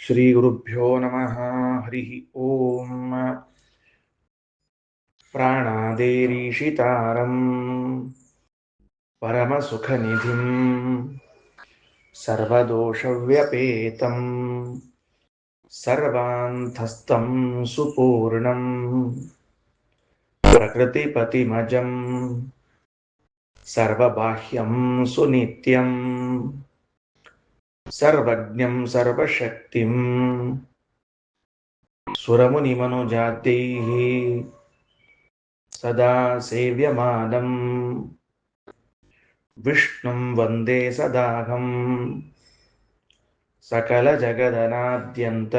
ಶ್ರೀ ಗುರುಭ್ಯೋ ನಮಃ. ಹರಿ ಓಂ. ಪ್ರಾಣಾದೇರೀಶಿತಾರಂ ಪರಮಸುಖನಿಧಿಂ ಸರ್ವದೋಷವ್ಯಪೇತಂ ಸರ್ವಾಂತಸ್ಥಂ ಸುಪೂರ್ಣಂ ಪ್ರಕೃತಿಪತಿಮಜಂ ಸರ್ವಬಾಹ್ಯಂ ಸುನಿತ್ಯಂ ಸರ್ವಜ್ಞಂ ಸರ್ವಶಕ್ತಿಂ ಸುರಮುನಿಮನುಜಾದ್ಯೈಃ ಸದಾ ಸೇವ್ಯಮಾನಂ ವಿಷ್ಣುಂ ವಂದೇ ಸದಾಹಂ ಸಕಲಜಗದನಾದ್ಯಂತ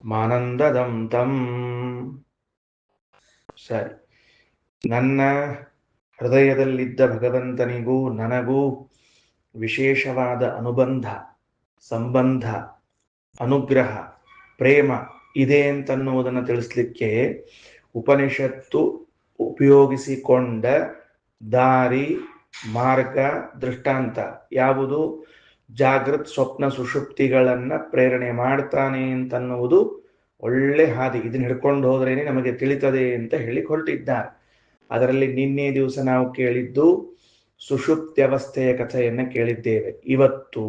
ಮಾನಂದದಂ ತಂ. ಸರಿ, ನನ್ನ ಹೃದಯದಲ್ಲಿದ್ದ ಭಗವಂತನಿಗೂ ನನಗೂ ವಿಶೇಷವಾದ ಅನುಬಂಧ, ಸಂಬಂಧ, ಅನುಗ್ರಹ, ಪ್ರೇಮ ಇದೆ ಅಂತನ್ನುವುದನ್ನು ತಿಳಿಸ್ಲಿಕ್ಕೆ ಉಪನಿಷತ್ತು ಉಪಯೋಗಿಸಿಕೊಂಡ ದಾರಿ, ಮಾರ್ಗ, ದೃಷ್ಟಾಂತ ಯಾವುದು? ಜಾಗೃತ್ ಸ್ವಪ್ನ ಸುಷುಪ್ತಿಗಳನ್ನ ಪ್ರೇರಣೆ ಮಾಡ್ತಾನೆ ಅಂತನ್ನುವುದು ಒಳ್ಳೆ ಹಾದಿ. ಇದನ್ನ ಹಿಡ್ಕೊಂಡು ಹೋದ್ರೇನೆ ನಮಗೆ ತಿಳಿತದೆ ಅಂತ ಹೇಳಿ ಹೊರಟಿದ್ದಾರೆ. ಅದರಲ್ಲಿ ನಿನ್ನೆ ದಿವಸ ನಾವು ಕೇಳಿದ್ದು ಸುಷುಪ್ತ್ಯವಸ್ಥೆಯ ಕಥೆಯನ್ನ ಕೇಳಿದ್ದೇವೆ. ಇವತ್ತು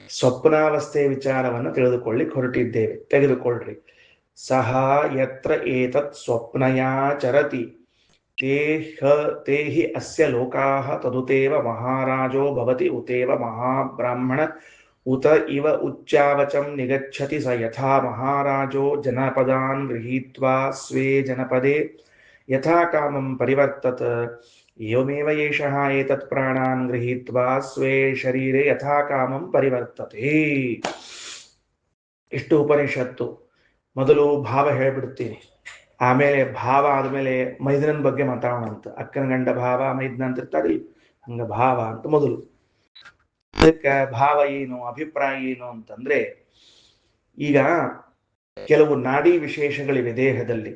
ಸ್ವಪ್ನಾವಸ್ಥೆಯ ವಿಚಾರವನ್ನು ತಿಳಿದುಕೊಳ್ಳಿಕ್ಕೆ ಹೊರಟಿದ್ದೇವೆ. ತೆಗೆದುಕೊಳ್ಳ್ರಿ. ಸಹ ಯತ್ರ ಏತತ್ ಸ್ವಪ್ನಯಾ ಚರತಿ ತೇಹಿ ಅಸ್ಯ ಲೋಕಾಃ ತದುತೇವ ಮಹಾರಾಜೋ ಭವತಿ ಉತೇವ ಮಹಾಬ್ರಾಹ್ಮಣ ಉತ ಇವ ಉಚ್ಚಾವಚಂ ನಿಗಚ್ಚತಿ ಸ ಯಥಾ ಮಹಾರಾಜೋ ಜನಪದಾನ್ ಗೃಹೀತ್ವಾ ಸ್ವೇ ಜನಪದೇ ಯಥಾ ಕಾಮಂ ಪರಿವರ್ತತ ಏವಮೇವ ಏಷಃ ಏತತ್ ಪ್ರಾಣಾನ್ ಗೃಹೀತ್ವಾ ಸ್ವೇ ಶರೀರೆ ಯಥಾ ಕಾಮಂ ಪರಿವರ್ತತೆ. ಇಷ್ಟು ಉಪನಿಷತ್ತು. ಮೊದಲು ಭಾವ ಹೇಳ್ಬಿಡ್ತೀನಿ, ಆಮೇಲೆ ಭಾವ ಆದ್ಮೇಲೆ ಮೈದನನ್ ಬಗ್ಗೆ ಮಾತಾಡೋಣ ಅಂತ. ಅಕ್ಕನ ಗಂಡ ಭಾವ, ಮೈದನ ಅಂತ ಇರ್ತಾರೆ, ಹಂಗ ಭಾವ ಅಂತ ಮೊದಲು. ಅದಕ್ಕೆ ಭಾವ ಏನು, ಅಭಿಪ್ರಾಯ ಏನು ಅಂತಂದ್ರೆ, ಈಗ ಕೆಲವು ನಾಡಿ ವಿಶೇಷಗಳಿವೆ ದೇಹದಲ್ಲಿ.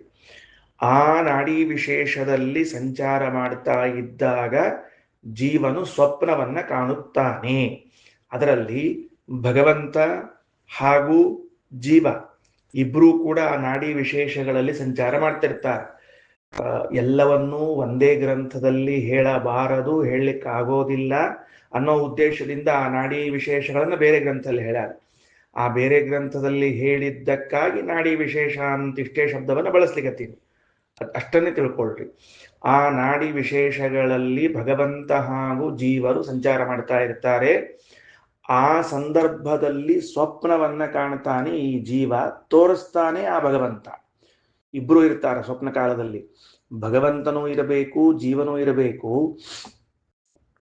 ಆ ನಾಡಿ ವಿಶೇಷದಲ್ಲಿ ಸಂಚಾರ ಮಾಡ್ತಾ ಇದ್ದಾಗ ಜೀವನು ಸ್ವಪ್ನವನ್ನ ಕಾಣುತ್ತಾನೆ. ಅದರಲ್ಲಿ ಭಗವಂತ ಹಾಗೂ ಜೀವ ಇಬ್ರೂ ಕೂಡ ಆ ನಾಡಿ ವಿಶೇಷಗಳಲ್ಲಿ ಸಂಚಾರ ಮಾಡ್ತಿರ್ತಾರೆ. ಎಲ್ಲವನ್ನೂ ಒಂದೇ ಗ್ರಂಥದಲ್ಲಿ ಹೇಳಬಾರದು, ಹೇಳಲಿಕ್ಕೆ ಆಗೋದಿಲ್ಲ ಅನ್ನೋ ಉದ್ದೇಶದಿಂದ ಆ ನಾಡಿ ವಿಶೇಷಗಳನ್ನು ಬೇರೆ ಗ್ರಂಥದಲ್ಲಿ ಹೇಳ್ಯಾರ. ಆ ಬೇರೆ ಗ್ರಂಥದಲ್ಲಿ ಹೇಳಿದ್ದಕ್ಕಾಗಿ ನಾಡಿ ವಿಶೇಷ ಅಂತಿಷ್ಟೇ ಶಬ್ದವನ್ನು ಬಳಸ್ಲಿಕ್ಕತ್ತೀನಿ. ಅಷ್ಟನ್ನೇ ತಿಳ್ಕೊಳ್ರಿ. ಆ ನಾಡಿ ವಿಶೇಷಗಳಲ್ಲಿ ಭಗವಂತ ಹಾಗೂ ಜೀವರು ಸಂಚಾರ ಮಾಡ್ತಾ ಇರ್ತಾರೆ. ಆ ಸಂದರ್ಭದಲ್ಲಿ ಸ್ವಪ್ನವನ್ನ ಕಾಣ್ತಾನೆ ಈ ಜೀವ, ತೋರಿಸ್ತಾನೆ ಆ ಭಗವಂತ. ಇಬ್ರು ಇರ್ತಾರೆ ಸ್ವಪ್ನ ಕಾಲದಲ್ಲಿ. ಭಗವಂತನೂ ಇರಬೇಕು, ಜೀವನೂ ಇರಬೇಕು.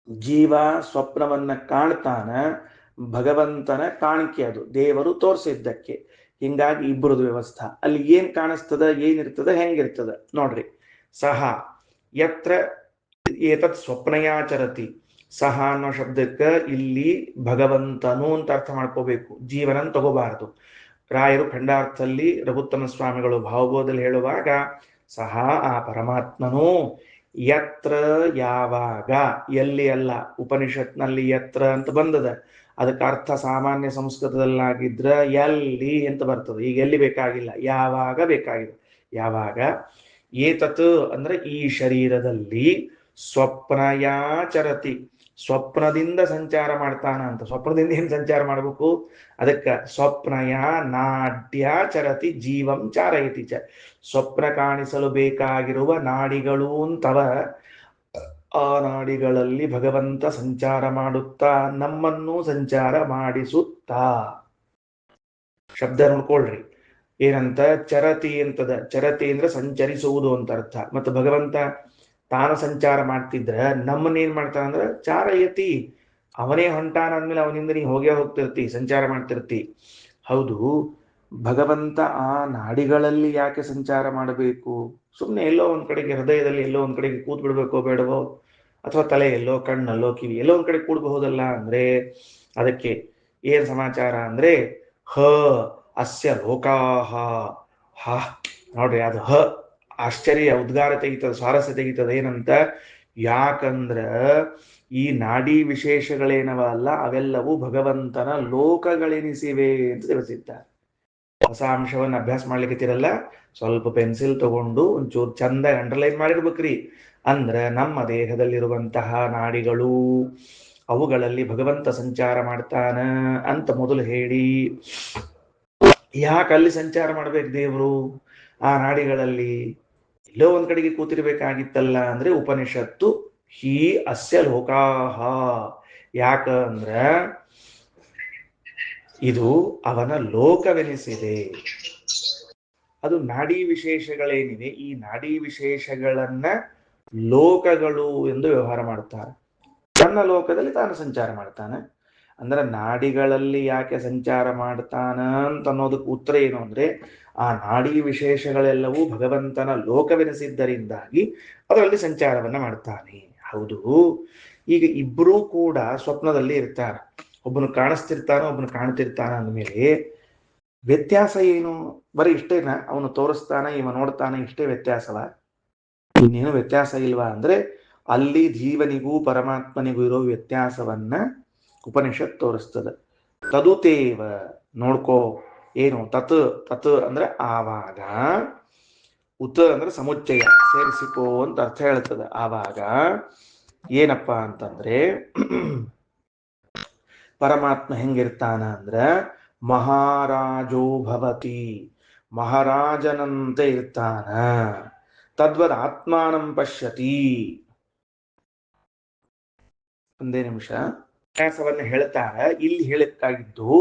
ಜೀವ ಸ್ವಪ್ನವನ್ನ ಕಾಣ್ತಾನ, ಭಗವಂತನ ಕಾಣಿಕೆ ಅದು, ದೇವರು ತೋರಿಸಿದ್ದಕ್ಕೆ. ಹಿಂಗಾಗಿ ಇಬ್ಬರದು ವ್ಯವಸ್ಥೆ. ಅಲ್ಲಿ ಏನ್ ಕಾಣಿಸ್ತದ, ಏನಿರ್ತದ, ಹೆಂಗಿರ್ತದ ನೋಡ್ರಿ. ಸಹ ಯತ್ರ ಏತತ್ ಸ್ವಪ್ನಯಾಚರತಿ. ಸಹ ಅನ್ನೋ ಶಬ್ದಕ್ಕೆ ಇಲ್ಲಿ ಭಗವಂತನು ಅಂತ ಅರ್ಥ ಮಾಡ್ಕೋಬೇಕು, ಜೀವನನ್ ತಗೋಬಾರದು. ರಾಯರು ಖಂಡಾರ್ಥದಲ್ಲಿ ರಘುತ್ತಮ ಸ್ವಾಮಿಗಳು ಭಾವಬೋಧದಲ್ಲಿ ಹೇಳುವಾಗ ಸಹ ಆ ಪರಮಾತ್ಮನು ಯತ್ರ ಯಾವಾಗ, ಎಲ್ಲಿ ಅಲ್ಲ. ಉಪನಿಷತ್ನಲ್ಲಿ ಯತ್ರ ಅಂತ ಬಂದದ, ಅದಕ್ಕೆ ಅರ್ಥ ಸಾಮಾನ್ಯ ಸಂಸ್ಕೃತದಲ್ಲಾಗಿದ್ರ ಎಲ್ಲಿ ಅಂತ ಬರ್ತದೆ. ಈಗ ಎಲ್ಲಿ ಬೇಕಾಗಿಲ್ಲ, ಯಾವಾಗ ಬೇಕಾಗಿದೆ. ಯಾವಾಗ ಏತತ್ ಅಂದ್ರೆ ಈ ಶರೀರದಲ್ಲಿ ಸ್ವಪ್ನಯಾಚರತಿ, ಸ್ವಪ್ನದಿಂದ ಸಂಚಾರ ಮಾಡ್ತಾನ ಅಂತ. ಸ್ವಪ್ನದಿಂದ ಏನ್ ಸಂಚಾರ ಮಾಡ್ಬೇಕು? ಅದಕ್ಕೆ ಸ್ವಪ್ನಯ ನಾಡ್ಯಾಚರತಿ ಜೀವಂ ಚಾರಯತಿ ಚ. ಸ್ವಪ್ನ ಕಾಣಿಸಲು ಬೇಕಾಗಿರುವ ನಾಡಿಗಳು ಅಂತವ. ಆ ನಾಡಿಗಳಲ್ಲಿ ಭಗವಂತ ಸಂಚಾರ ಮಾಡುತ್ತಾ ನಮ್ಮನ್ನು ಸಂಚಾರ ಮಾಡಿಸುತ್ತಾ. ಶಬ್ದ ನೋಡ್ಕೊಳ್ರಿ ಏನಂತ. ಚರತಿ ಅಂತದ. ಚರತಿ ಅಂದ್ರೆ ಸಂಚರಿಸುವುದು ಅಂತ ಅರ್ಥ. ಮತ್ತು ಭಗವಂತ ತಾನು ಸಂಚಾರ ಮಾಡ್ತಿದ್ರ ನಮ್ಮನ್ನೇನ್ ಮಾಡ್ತಾನಂದ್ರ ಚಾರಯತಿ, ಅವನೇ ಹೊಂಟಾನ ಅಂದ್ಮೇಲೆ ಅವನಿಂದ ನೀ ಹೋಗೇ ಹೋಗ್ತಿರ್ತಿ, ಸಂಚಾರ ಮಾಡ್ತಿರ್ತಿ. ಹೌದು, ಭಗವಂತ ಆ ನಾಡಿಗಳಲ್ಲಿ ಯಾಕೆ ಸಂಚಾರ ಮಾಡಬೇಕು? ಸುಮ್ಮನೆ ಎಲ್ಲೋ ಒಂದ್ ಕಡೆಗೆ, ಹೃದಯದಲ್ಲಿ ಎಲ್ಲೋ ಒಂದ್ ಕಡೆಗೆ ಕೂತ್ ಬಿಡ್ಬೇಕೋ ಬೇಡವೋ, ಅಥವಾ ತಲೆಯಲ್ಲೋ, ಕಣ್ಣಲ್ಲೋ, ಕಿವಿ ಎಲ್ಲೋ ಒಂದ್ ಕಡೆ ಕೂಡಬಹುದಲ್ಲ ಅಂದ್ರೆ, ಅದಕ್ಕೆ ಏನ್ ಸಮಾಚಾರ ಅಂದ್ರೆ ಹ ಅಸ್ಯ ಲೋಕಾಹ. ಹ ನೋಡ್ರಿ, ಅದು ಹ ಆಶ್ಚರ್ಯ ಉದ್ಗಾರ ತೆಗಿತದ, ಸ್ವಾರಸ್ಯ ತೆಗಿತದ. ಏನಂತ? ಯಾಕಂದ್ರ ಈ ನಾಡಿ ವಿಶೇಷಗಳೇನವ ಅಲ್ಲ ಅವೆಲ್ಲವೂ ಭಗವಂತನ ಲೋಕಗಳೆನಿಸಿವೆ ಅಂತ ತಿಳಿಸಿದ್ದಾರೆ. ಹೊಸ ಅಂಶವನ್ನು ಅಭ್ಯಾಸ ಮಾಡ್ಲಿಕ್ಕಿರಲ್ಲ, ಸ್ವಲ್ಪ ಪೆನ್ಸಿಲ್ ತಗೊಂಡು ಒಂಚೂರು ಚಂದ ಅಂಡರ್ಲೈನ್ ಮಾಡಿರ್ಬೇಕ್ರಿ. ಅಂದ್ರೆ ನಮ್ಮ ದೇಹದಲ್ಲಿರುವಂತಹ ನಾಡಿಗಳು ಅವುಗಳಲ್ಲಿ ಭಗವಂತ ಸಂಚಾರ ಮಾಡ್ತಾನ ಅಂತ ಮೊದಲು ಹೇಳಿ, ಯಾಕೆ ಅಲ್ಲಿ ಸಂಚಾರ ಮಾಡ್ಬೇಕು ದೇವರು ಆ ನಾಡಿಗಳಲ್ಲಿ? ಎಲ್ಲೋ ಒಂದ್ ಕಡೆಗೆ ಕೂತಿರ್ಬೇಕಾಗಿತ್ತಲ್ಲ ಅಂದ್ರೆ ಉಪನಿಷತ್ತು ಹೀ ಅಸ್ಯ ಲೋಕಾಹ, ಯಾಕ ಅಂದ್ರ ಇದು ಅವನ ಲೋಕವೆನಿಸಿದೆ. ಅದು ನಾಡಿ ವಿಶೇಷಗಳೇನಿವೆ, ಈ ನಾಡಿ ವಿಶೇಷಗಳನ್ನ ಲೋಕಗಳು ಎಂದು ವ್ಯವಹಾರ ಮಾಡ್ತಾರೆ. ತನ್ನ ಲೋಕದಲ್ಲಿ ತಾನು ಸಂಚಾರ ಮಾಡ್ತಾನೆ. ಅಂದ್ರೆ ನಾಡಿಗಳಲ್ಲಿ ಯಾಕೆ ಸಂಚಾರ ಮಾಡ್ತಾನ ಅಂತ ಅನ್ನೋದಕ್ಕೆ ಉತ್ತರ ಏನು ಅಂದ್ರೆ, ಆ ನಾಡಿ ವಿಶೇಷಗಳೆಲ್ಲವೂ ಭಗವಂತನ ಲೋಕವೆನಿಸಿದ್ದರಿಂದಾಗಿ ಅದರಲ್ಲಿ ಸಂಚಾರವನ್ನ ಮಾಡ್ತಾನೆ. ಹೌದು, ಈಗ ಇಬ್ಬರೂ ಕೂಡ ಸ್ವಪ್ನದಲ್ಲಿ ಇರ್ತಾರೆ. ಒಬ್ಬನು ಕಾಣಿಸ್ತಿರ್ತಾನ, ಒಬ್ಬನು ಕಾಣ್ತಿರ್ತಾನ ಅಂದಮೇಲೆ ವ್ಯತ್ಯಾಸ ಏನು? ಬರೀ ಇಷ್ಟೇನ? ಅವನು ತೋರಿಸ್ತಾನ, ಇವ ನೋಡ್ತಾನ, ಇಷ್ಟೇ ವ್ಯತ್ಯಾಸವ? ಇನ್ನೇನು ವ್ಯತ್ಯಾಸ ಇಲ್ವಾ ಅಂದ್ರೆ, ಅಲ್ಲಿ ಜೀವನಿಗೂ ಪರಮಾತ್ಮನಿಗೂ ಇರೋ ವ್ಯತ್ಯಾಸವನ್ನ ಉಪನಿಷತ್ ತೋರಿಸ್ತದೆ. ತದುತೇವ, ನೋಡ್ಕೋ ಏನು? ತತ್ ತತ್ ಅಂದ್ರೆ ಆವಾಗ, ಉತ ಅಂದ್ರೆ ಸಮುಚ್ಚಯ, ಸೇರಿಸಿಕೋ ಅಂತ ಅರ್ಥ ಹೇಳ್ತದೆ. ಆವಾಗ ಏನಪ್ಪಾ ಅಂತಂದ್ರೆ ಪರಮಾತ್ಮ ಹೆಂಗಿರ್ತಾನ ಅಂದ್ರ ಮಹಾರಾಜೋ ಭವತಿ, ಮಹಾರಾಜನಂತೆ ಇರ್ತಾನ. ತದ್ವದ್ ಆತ್ಮಾನಂ ಪಶ್ಯತಿ. ಒಂದೇ ನಿಮಿಷ, ವ್ಯತ್ಯಾಸವನ್ನ ಹೇಳ್ತಾರ. ಇಲ್ಲಿ ಹೇಳಕ್ಕಾಗಿದ್ದು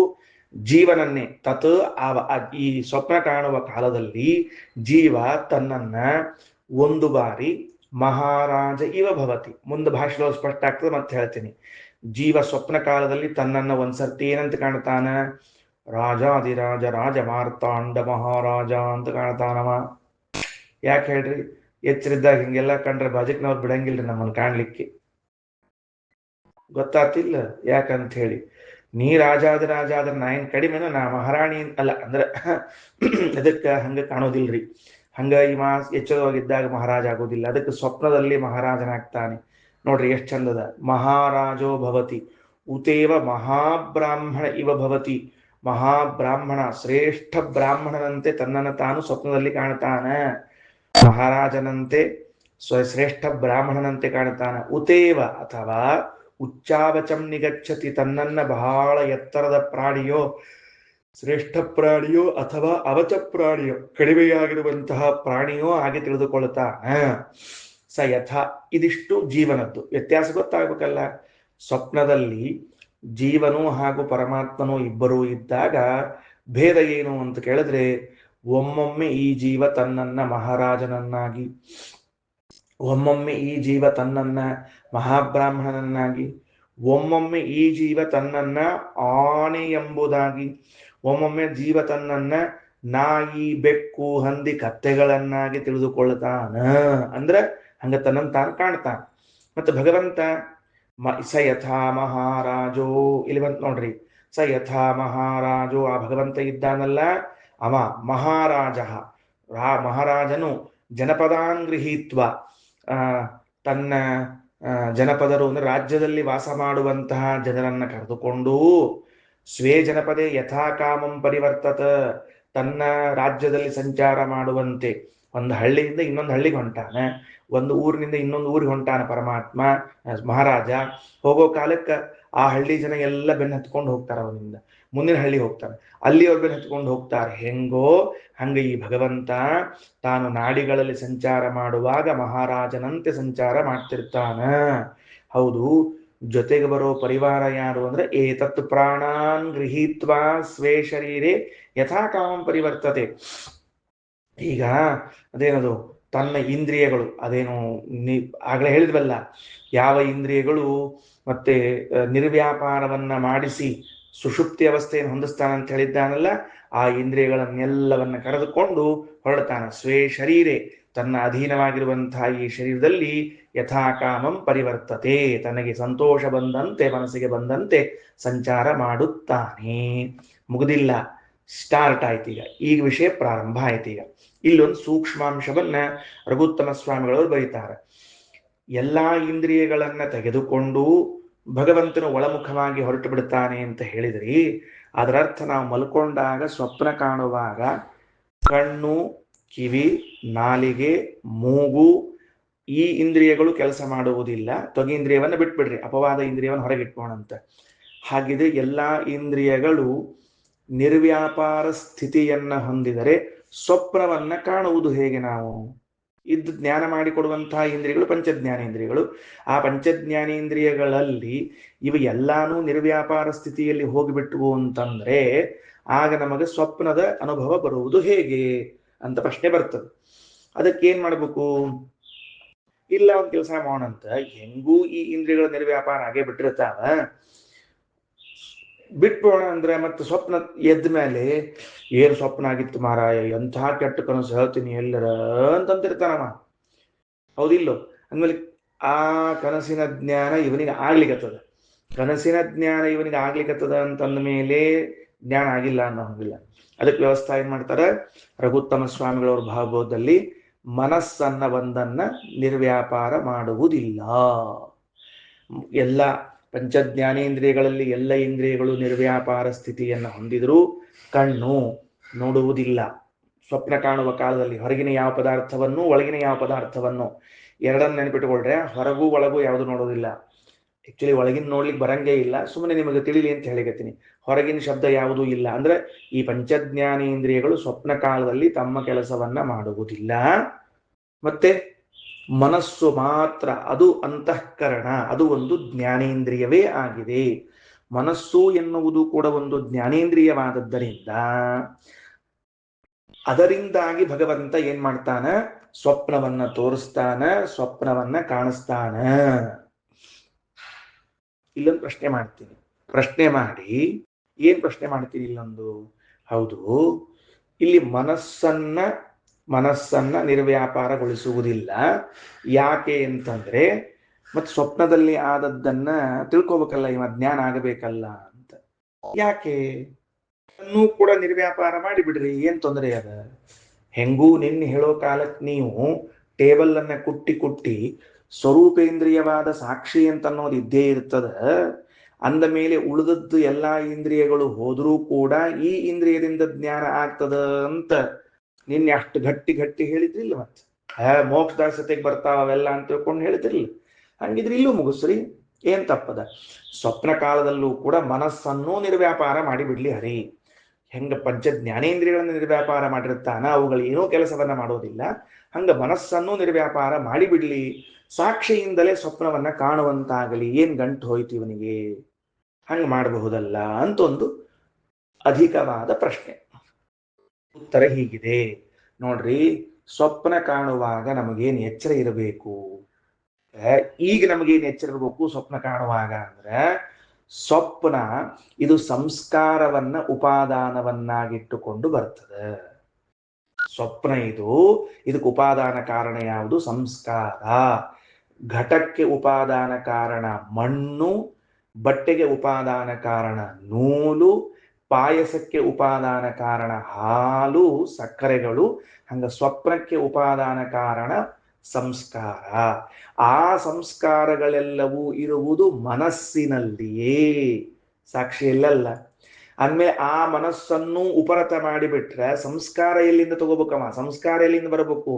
ಜೀವನನ್ನೇ. ತತ್ ಈ ಸ್ವಪ್ನ ಕಾಣುವ ಕಾಲದಲ್ಲಿ ಜೀವ ತನ್ನನ್ನ ಒಂದು ಬಾರಿ ಮಹಾರಾಜ ಇವ ಭವತಿ. ಮುಂದೆ ಭಾಷೆಗಳು ಸ್ಪಷ್ಟ ಆಗ್ತದೆ, ಮತ್ತೆ ಹೇಳ್ತೀನಿ. ಜೀವ ಸ್ವಪ್ನ ಕಾಲದಲ್ಲಿ ತನ್ನನ್ನ ಒಂದ್ಸರ್ತಿ ಏನಂತ ಕಾಣ್ತಾನ? ರಾಜಾದಿರಾಜ ರಾಜ ಮಾರ್ತಾಂಡ ಮಹಾರಾಜ ಅಂತ ಕಾಣ್ತಾನವ. ಯಾಕೆ ಹೇಳ್ರಿ? ಎಚ್ಚರಿದ್ದಾಗ ಹಿಂಗೆಲ್ಲ ಕಂಡ್ರೆ ಬಾಜಕ್ನವ್ರು ಬಿಡಂಗಿಲ್ರಿ ನಮ್ಮನ್ನು ಕಾಣ್ಲಿಕ್ಕೆ. ಗೊತ್ತಾತಿಲ್ಲ ಯಾಕಂತ ಹೇಳಿ? ನೀ ರಾಜಾದಿರಾಜ ಆದ್ರೆ ನಾ ಏನ್ ಕಡಿಮೆನ? ನಾ ಮಹಾರಾಣಿ ಅಲ್ಲ ಅಂದ್ರೆ ಅದಕ್ಕೆ ಹಂಗ ಕಾಣೋದಿಲ್ರಿ. ಹಂಗ ಈ ಎಚ್ಚರವಾಗಿದ್ದಾಗ ಮಹಾರಾಜ ಆಗೋದಿಲ್ಲ, ಅದಕ್ಕೆ ಸ್ವಪ್ನದಲ್ಲಿ ಮಹಾರಾಜನಾಗ್ತಾನೆ. ನೋಡ್ರಿ ಎಷ್ಟು ಚಂದದ. ಮಹಾರಾಜೋ ಭವತಿ ಉತೇವ ಮಹಾಬ್ರಾಹ್ಮಣ ಇವ ಭವತಿ. ಮಹಾಬ್ರಾಹ್ಮಣ, ಶ್ರೇಷ್ಠ ಬ್ರಾಹ್ಮಣನಂತೆ ತನ್ನನ್ನು ತಾನು ಸ್ವಪ್ನದಲ್ಲಿ ಕಾಣ್ತಾನ. ಮಹಾರಾಜನಂತೆ, ಶ್ರೇಷ್ಠ ಬ್ರಾಹ್ಮಣನಂತೆ ಕಾಣ್ತಾನ. ಉತೇವ ಅಥವಾ ಉಚ್ಚಾವಚಂ ನಿಗಚ್ಚತಿ, ತನ್ನನ್ನ ಬಹಳ ಎತ್ತರದ ಪ್ರಾಣಿಯೋ, ಶ್ರೇಷ್ಠ ಪ್ರಾಣಿಯೋ ಅಥವಾ ಅವಚ ಪ್ರಾಣಿಯೋ, ಕಡಿಮೆಯಾಗಿರುವಂತಹ ಪ್ರಾಣಿಯೋ ಹಾಗೆ ತಿಳಿದುಕೊಳ್ತಾನ. ಸ ಯಥ. ಇದಿಷ್ಟು ಜೀವನದ್ದು ವ್ಯತ್ಯಾಸ ಗೊತ್ತಾಗಬೇಕಲ್ಲ. ಸ್ವಪ್ನದಲ್ಲಿ ಜೀವನು ಹಾಗೂ ಪರಮಾತ್ಮನು ಇಬ್ಬರೂ ಇದ್ದಾಗ ಭೇದ ಏನು ಅಂತ ಕೇಳಿದ್ರೆ, ಒಮ್ಮೊಮ್ಮೆ ಈ ಜೀವ ತನ್ನನ್ನ ಮಹಾರಾಜನನ್ನಾಗಿ, ಒಮ್ಮೊಮ್ಮೆ ಈ ಜೀವ ತನ್ನನ್ನ ಮಹಾಬ್ರಾಹ್ಮಣನನ್ನಾಗಿ, ಒಮ್ಮೊಮ್ಮೆ ಈ ಜೀವ ತನ್ನನ್ನ ಆನೆ ಎಂಬುದಾಗಿ, ಒಮ್ಮೊಮ್ಮೆ ಜೀವ ತನ್ನನ್ನ ನಾಯಿ, ಬೆಕ್ಕು, ಹಂದಿ, ಕತ್ತೆಗಳನ್ನಾಗಿ ತಿಳಿದುಕೊಳ್ತಾನ. ಅಂದ್ರೆ ಹಂಗ ತನ್ನನ್ನು ತಾನು ಕಾಣ್ತಾನ. ಮತ್ತೆ ಭಗವಂತ ಸ ಯಥಾ ಮಹಾರಾಜೋ, ಇಲ್ಲಿ ಬಂತ ನೋಡ್ರಿ. ಸ ಯಥಾ ಮಹಾರಾಜೋ, ಆ ಭಗವಂತ ಇದ್ದಾನಲ್ಲ ಅವ ಮಹಾರಾಜ. ಮಹಾರಾಜನು ಜನಪದಾನ್ ಗೃಹೀತ್ವ, ತನ್ನ ಜನಪದರು ಅಂದ್ರೆ ರಾಜ್ಯದಲ್ಲಿ ವಾಸ ಮಾಡುವಂತಹ ಜನರನ್ನ ಕರೆದುಕೊಂಡು, ಸ್ವೇ ಜನಪದೇ ಯಥಾ ಕಾಮಂ ಪರಿವರ್ತತ, ತನ್ನ ರಾಜ್ಯದಲ್ಲಿ ಸಂಚಾರ ಮಾಡುವಂತೆ. ಒಂದು ಹಳ್ಳಿಯಿಂದ ಇನ್ನೊಂದು ಹಳ್ಳಿಗೆ ಹೊಂಟಾನ, ಒಂದು ಊರಿನಿಂದ ಇನ್ನೊಂದು ಊರಿಗೆ ಹೊಂಟಾನ ಪರಮಾತ್ಮ ಮಹಾರಾಜ. ಹೋಗೋ ಕಾಲಕ್ಕೆ ಆ ಹಳ್ಳಿ ಜನ ಎಲ್ಲ ಬೆನ್ನ ಹತ್ಕೊಂಡು ಹೋಗ್ತಾರ, ಅವನಿಂದ ಮುಂದಿನ ಹಳ್ಳಿ ಹೋಗ್ತಾನೆ, ಅಲ್ಲಿ ಅವ್ರು ಬೆನ್ನ ಹತ್ಕೊಂಡು ಹೋಗ್ತಾರೆ. ಹೆಂಗೋ ಹಂಗ ಈ ಭಗವಂತ ತಾನು ನಾಡಿಗಳಲ್ಲಿ ಸಂಚಾರ ಮಾಡುವಾಗ ಮಹಾರಾಜನಂತೆ ಸಂಚಾರ ಮಾಡ್ತಿರ್ತಾನ. ಹೌದು, ಜೊತೆಗೆ ಬರೋ ಪರಿವಾರ ಯಾರು ಅಂದ್ರೆ ಏತತ್ ಪ್ರಾಣಾನ್ ಗೃಹೀತ್ವಾ ಸ್ವೇ ಶರೀರೆ ಯಥಾ ಕಾಮಂ ಪರಿವರ್ತತೆ. ಈಗ ಅದೇನದು ತನ್ನ ಇಂದ್ರಿಯಗಳು, ಅದೇನು ಆಗ್ಲೇ ಹೇಳಿದ್ವಲ್ಲ, ಯಾವ ಇಂದ್ರಿಯಗಳು ಮತ್ತೆ ನಿರ್ವ್ಯಾಪಾರವನ್ನ ಮಾಡಿಸಿ ಸುಷುಪ್ತಿ ಅವಸ್ಥೆಯನ್ನು ಹೊಂದಿಸ್ತಾನಂತ ಹೇಳಿದ್ದಾನಲ್ಲ, ಆ ಇಂದ್ರಿಯಗಳನ್ನೆಲ್ಲವನ್ನ ಕರೆದುಕೊಂಡು ಹೊರಡ್ತಾನ. ಸ್ವೇ ಶರೀರೆ, ತನ್ನ ಅಧೀನವಾಗಿರುವಂತಹ ಈ ಶರೀರದಲ್ಲಿ ಯಥಾಕಾಮಂ ಪರಿವರ್ತತೆ, ತನಗೆ ಸಂತೋಷ ಬಂದಂತೆ, ಮನಸ್ಸಿಗೆ ಬಂದಂತೆ ಸಂಚಾರ ಮಾಡುತ್ತಾನೆ. ಮುಗುದಿಲ್ಲ, ಸ್ಟಾರ್ಟ್ ಆಯ್ತು. ಈಗ ವಿಷಯ ಪ್ರಾರಂಭ ಆಯ್ತು. ಈಗ ಇಲ್ಲೊಂದು ಸೂಕ್ಷ್ಮಾಂಶವನ್ನ ರಘುತ್ತಮ ಸ್ವಾಮಿಗಳವರು ಬರೀತಾರೆ. ಎಲ್ಲಾ ಇಂದ್ರಿಯಗಳನ್ನ ತೆಗೆದುಕೊಂಡು ಭಗವಂತನು ಒಳಮುಖವಾಗಿ ಹೊರಟು ಬಿಡ್ತಾನೆ ಅಂತ ಹೇಳಿದ್ರಿ. ಅದರರ್ಥ ನಾವು ಮಲ್ಕೊಂಡಾಗ ಸ್ವಪ್ನ ಕಾಣುವಾಗ ಕಣ್ಣು, ಕಿವಿ, ನಾಲಿಗೆ, ಮೂಗು ಈ ಇಂದ್ರಿಯಗಳು ಕೆಲಸ ಮಾಡುವುದಿಲ್ಲ. ತ್ವಗೀಂದ್ರಿಯವನ್ನು ಬಿಟ್ಬಿಡ್ರಿ, ಅಪವಾದ ಇಂದ್ರಿಯವನ್ನು ಹೊರಗಿಟ್ಕೋಣಂತ. ಹಾಗಿದ್ರೆ ಎಲ್ಲಾ ಇಂದ್ರಿಯಗಳು ನಿರ್ವ್ಯಾಪಾರ ಸ್ಥಿತಿಯನ್ನ ಹೊಂದಿದರೆ ಸ್ವಪ್ನವನ್ನ ಕಾಣುವುದು ಹೇಗೆ? ನಾವು ಇದ್ದು ಜ್ಞಾನ ಮಾಡಿಕೊಡುವಂತಹ ಇಂದ್ರಿಯಗಳು ಪಂಚಜ್ಞಾನೇಂದ್ರಿಯಗಳು. ಆ ಪಂಚಜ್ಞಾನೇಂದ್ರಿಯಗಳಲ್ಲಿ ಇವು ಎಲ್ಲಾನು ನಿರ್ವ್ಯಾಪಾರ ಸ್ಥಿತಿಯಲ್ಲಿ ಹೋಗಿಬಿಟ್ಟವು ಅಂತಂದ್ರೆ ಆಗ ನಮಗೆ ಸ್ವಪ್ನದ ಅನುಭವ ಬರುವುದು ಹೇಗೆ ಅಂತ ಪ್ರಶ್ನೆ ಬರ್ತದೆ. ಅದಕ್ಕೇನ್ ಮಾಡ್ಬೇಕು? ಇಲ್ಲ ಒಂದ್ ಕೆಲಸ ಮಾಡೋಣಂತ, ಹೆಂಗೂ ಈ ಇಂದ್ರಿಯಗಳ ನಿರ್ವ್ಯಾಪಾರ ಆಗೇ ಬಿಟ್ಟಿರ್ತಾವ, ಬಿಟ್ಬೋಣ ಅಂದ್ರೆ ಮತ್ತೆ ಸ್ವಪ್ನ ಎದ್ದ ಮೇಲೆ ಏನು ಸ್ವಪ್ನ ಆಗಿತ್ತು ಮಾರಾಯ, ಎಂಥ ಕೆಟ್ಟ ಕನಸು ಹೇಳ್ತೀನಿ ಎಲ್ಲರ ಅಂತಂತಿರ್ತಾನವ. ಹೌದಿಲ್ಲೋ? ಅಂದ್ಮೇಲೆ ಆ ಕನಸಿನ ಜ್ಞಾನ ಇವನಿಗೆ ಆಗ್ಲಿಕ್ಕತ್ತದ. ಕನಸಿನ ಜ್ಞಾನ ಇವನಿಗೆ ಆಗ್ಲಿಕ್ಕತ್ತದ ಅಂತಂದ ಮೇಲೆ ಜ್ಞಾನ ಆಗಿಲ್ಲ ಅನ್ನೋ ಹೋಗಿಲ್ಲ. ಅದಕ್ಕೆ ವ್ಯವಸ್ಥೆ ಏನ್ ಮಾಡ್ತಾರೆ? ರಘುತ್ತಮ ಸ್ವಾಮಿಗಳವ್ರ ಭಾಗವತದಲ್ಲಿ ಮನಸ್ಸನ್ನ ಒಂದನ್ನ ನಿರ್ವ್ಯಾಪಾರ ಮಾಡುವುದಿಲ್ಲ. ಎಲ್ಲ ಪಂಚಜ್ಞಾನೇಂದ್ರಿಯಗಳಲ್ಲಿ ಎಲ್ಲ ಇಂದ್ರಿಯಗಳು ನಿರ್ವ್ಯಾಪಾರ ಸ್ಥಿತಿಯನ್ನು ಹೊಂದಿದರೂ ಕಣ್ಣು ನೋಡುವುದಿಲ್ಲ. ಸ್ವಪ್ನ ಕಾಣುವ ಕಾಲದಲ್ಲಿ ಹೊರಗಿನ ಯಾವ ಪದಾರ್ಥವನ್ನು ಒಳಗಿನ ಯಾವ ಪದಾರ್ಥವನ್ನು ಎರಡನ್ನು ನೆನಪಿಟ್ಟುಕೊಂಡ್ರೆ ಹೊರಗೂ ಒಳಗೂ ಯಾವುದು ನೋಡೋದಿಲ್ಲ. ಆಕ್ಚುಲಿ ಒಳಗಿನ ನೋಡ್ಲಿಕ್ಕೆ ಬರಂಗೇ ಇಲ್ಲ, ಸುಮ್ಮನೆ ನಿಮಗೆ ತಿಳಿಲಿ ಅಂತ ಹೇಳಿಕತ್ತೀನಿ. ಹೊರಗಿನ ಶಬ್ದ ಯಾವುದೂ ಇಲ್ಲ ಅಂದ್ರೆ ಈ ಪಂಚಜ್ಞಾನೇಂದ್ರಿಯಗಳು ಸ್ವಪ್ನ ಕಾಲದಲ್ಲಿ ತಮ್ಮ ಕೆಲಸವನ್ನ ಮಾಡುವುದಿಲ್ಲ. ಮತ್ತೆ ಮನಸ್ಸು ಮಾತ್ರ, ಅದು ಅಂತಃಕರಣ, ಅದು ಒಂದು ಜ್ಞಾನೇಂದ್ರಿಯವೇ ಆಗಿದೆ. ಮನಸ್ಸು ಎನ್ನುವುದು ಕೂಡ ಒಂದು ಜ್ಞಾನೇಂದ್ರಿಯವಾದದ್ದರಿಂದ ಅದರಿಂದಾಗಿ ಭಗವಂತ ಏನ್ ಮಾಡ್ತಾನ? ಸ್ವಪ್ನವನ್ನ ತೋರಿಸ್ತಾನ, ಸ್ವಪ್ನವನ್ನ ಕಾಣಿಸ್ತಾನ. ಇಲ್ಲೊಂದು ಪ್ರಶ್ನೆ ಮಾಡ್ತೀನಿ. ಪ್ರಶ್ನೆ ಮಾಡಿ ಏನ್ ಪ್ರಶ್ನೆ ಮಾಡ್ತೀನಿ? ಇಲ್ಲೊಂದು, ಹೌದು, ಇಲ್ಲಿ ಮನಸ್ಸನ್ನ ನಿರ್ವ್ಯಾಪಾರಗೊಳಿಸುವುದಿಲ್ಲ. ಯಾಕೆ ಅಂತಂದ್ರೆ ಮತ್ತೆ ಸ್ವಪ್ನದಲ್ಲಿ ಆದದ್ದನ್ನ ತಿಳ್ಕೋಬೇಕಲ್ಲ, ಇವ ಜ್ಞಾನ ಆಗಬೇಕಲ್ಲ ಅಂತ. ಯಾಕೆ? ಅನ್ನೂ ಕೂಡ ನಿರ್ವ್ಯಾಪಾರ ಮಾಡಿಬಿಡ್ರಿ, ಏನ್ ತೊಂದರೆ ಅದ? ಹೆಂಗೂ ನಿನ್ನೆ ಹೇಳೋ ಕಾಲಕ್ಕೆ ನೀವು ಟೇಬಲ್ ಅನ್ನ ಕುಟ್ಟಿ ಸ್ವರೂಪೇಂದ್ರಿಯವಾದ ಸಾಕ್ಷಿ ಅಂತ ಅನ್ನೋದು ಇದ್ದೇ ಇರ್ತದ. ಅಂದ ಮೇಲೆ ಉಳಿದದ್ದು ಎಲ್ಲಾ ಇಂದ್ರಿಯಗಳು ಹೋದ್ರೂ ಕೂಡ ಈ ಇಂದ್ರಿಯದಿಂದ ಜ್ಞಾನ ಆಗ್ತದ ಅಂತ ನಿನ್ನೆ ಅಷ್ಟು ಗಟ್ಟಿ ಹೇಳಿದ್ರಿಲ್ಲ. ಮತ್ತೆ ಮೋಕ್ಷದಾಸತೆಗೆ ಬರ್ತಾವ ಅವೆಲ್ಲ ಅಂತ ತಿಳ್ಕೊಂಡು ಹೇಳಿದ್ರಿಲ್ಲ. ಹಂಗಿದ್ರೆ ಇಲ್ಲೂ ಮುಗಿಸ್ರಿ, ಏನ್ ತಪ್ಪದ? ಸ್ವಪ್ನ ಕಾಲದಲ್ಲೂ ಕೂಡ ಮನಸ್ಸನ್ನು ನಿರ್ವ್ಯಾಪಾರ ಮಾಡಿಬಿಡ್ಲಿ ಹರಿ. ಹೆಂಗ ಪಂಚಜ್ಞಾನೇಂದ್ರಿಯಗಳನ್ನು ನಿರ್ವ್ಯಾಪಾರ ಮಾಡಿರ್ತಾನ, ಅವುಗಳು ಏನೋ ಕೆಲಸವನ್ನ ಮಾಡೋದಿಲ್ಲ, ಹಂಗ ಮನಸ್ಸನ್ನು ನಿರ್ವ್ಯಾಪಾರ ಮಾಡಿಬಿಡ್ಲಿ. ಸಾಕ್ಷಿಯಿಂದಲೇ ಸ್ವಪ್ನವನ್ನ ಕಾಣುವಂತಾಗಲಿ. ಏನ್ ಗಂಟು ಹೋಯ್ತು ಇವನಿಗೆ? ಹಂಗ ಮಾಡಬಹುದಲ್ಲ ಅಂತ ಒಂದು ಅಧಿಕವಾದ ಪ್ರಶ್ನೆ. ಉತ್ತರ ಹೀಗಿದೆ ನೋಡ್ರಿ. ಸ್ವಪ್ನ ಕಾಣುವಾಗ ನಮಗೇನು ಎಚ್ಚರ ಇರಬೇಕು? ಈಗ ನಮಗೇನು ಎಚ್ಚರ ಇರಬೇಕು ಸ್ವಪ್ನ ಕಾಣುವಾಗ ಅಂದ್ರೆ, ಸ್ವಪ್ನ ಇದು ಸಂಸ್ಕಾರವನ್ನ ಉಪಾದಾನವನ್ನಾಗಿಟ್ಟುಕೊಂಡು ಬರ್ತದೆ. ಸ್ವಪ್ನ ಇದಕ್ಕೆ ಉಪಾದಾನ ಕಾರಣ ಯಾವುದು? ಸಂಸ್ಕಾರ. ಘಟಕ್ಕೆ ಉಪಾದಾನ ಕಾರಣ ಮಣ್ಣು, ಬಟ್ಟೆಗೆ ಉಪಾದಾನ ಕಾರಣ ನೂಲು, ಪಾಯಸಕ್ಕೆ ಉಪಾದಾನ ಕಾರಣ ಹಾಲು, ಸಕ್ಕರೆಗಳು. ಹಂಗ ಸ್ವಪ್ನಕ್ಕೆ ಉಪಾದಾನ ಕಾರಣ ಸಂಸ್ಕಾರ. ಆ ಸಂಸ್ಕಾರಗಳೆಲ್ಲವೂ ಇರುವುದು ಮನಸ್ಸಿನಲ್ಲಿಯೇ, ಸಾಕ್ಷಿಯಲ್ಲ. ಅಂದ್ಮೇಲೆ ಆ ಮನಸ್ಸನ್ನು ಉಪರತ ಮಾಡಿಬಿಟ್ರೆ ಸಂಸ್ಕಾರ ಎಲ್ಲಿಂದ ತಗೋಬೇಕಮ್ಮ? ಸಂಸ್ಕಾರ ಎಲ್ಲಿಂದ ಬರಬೇಕು?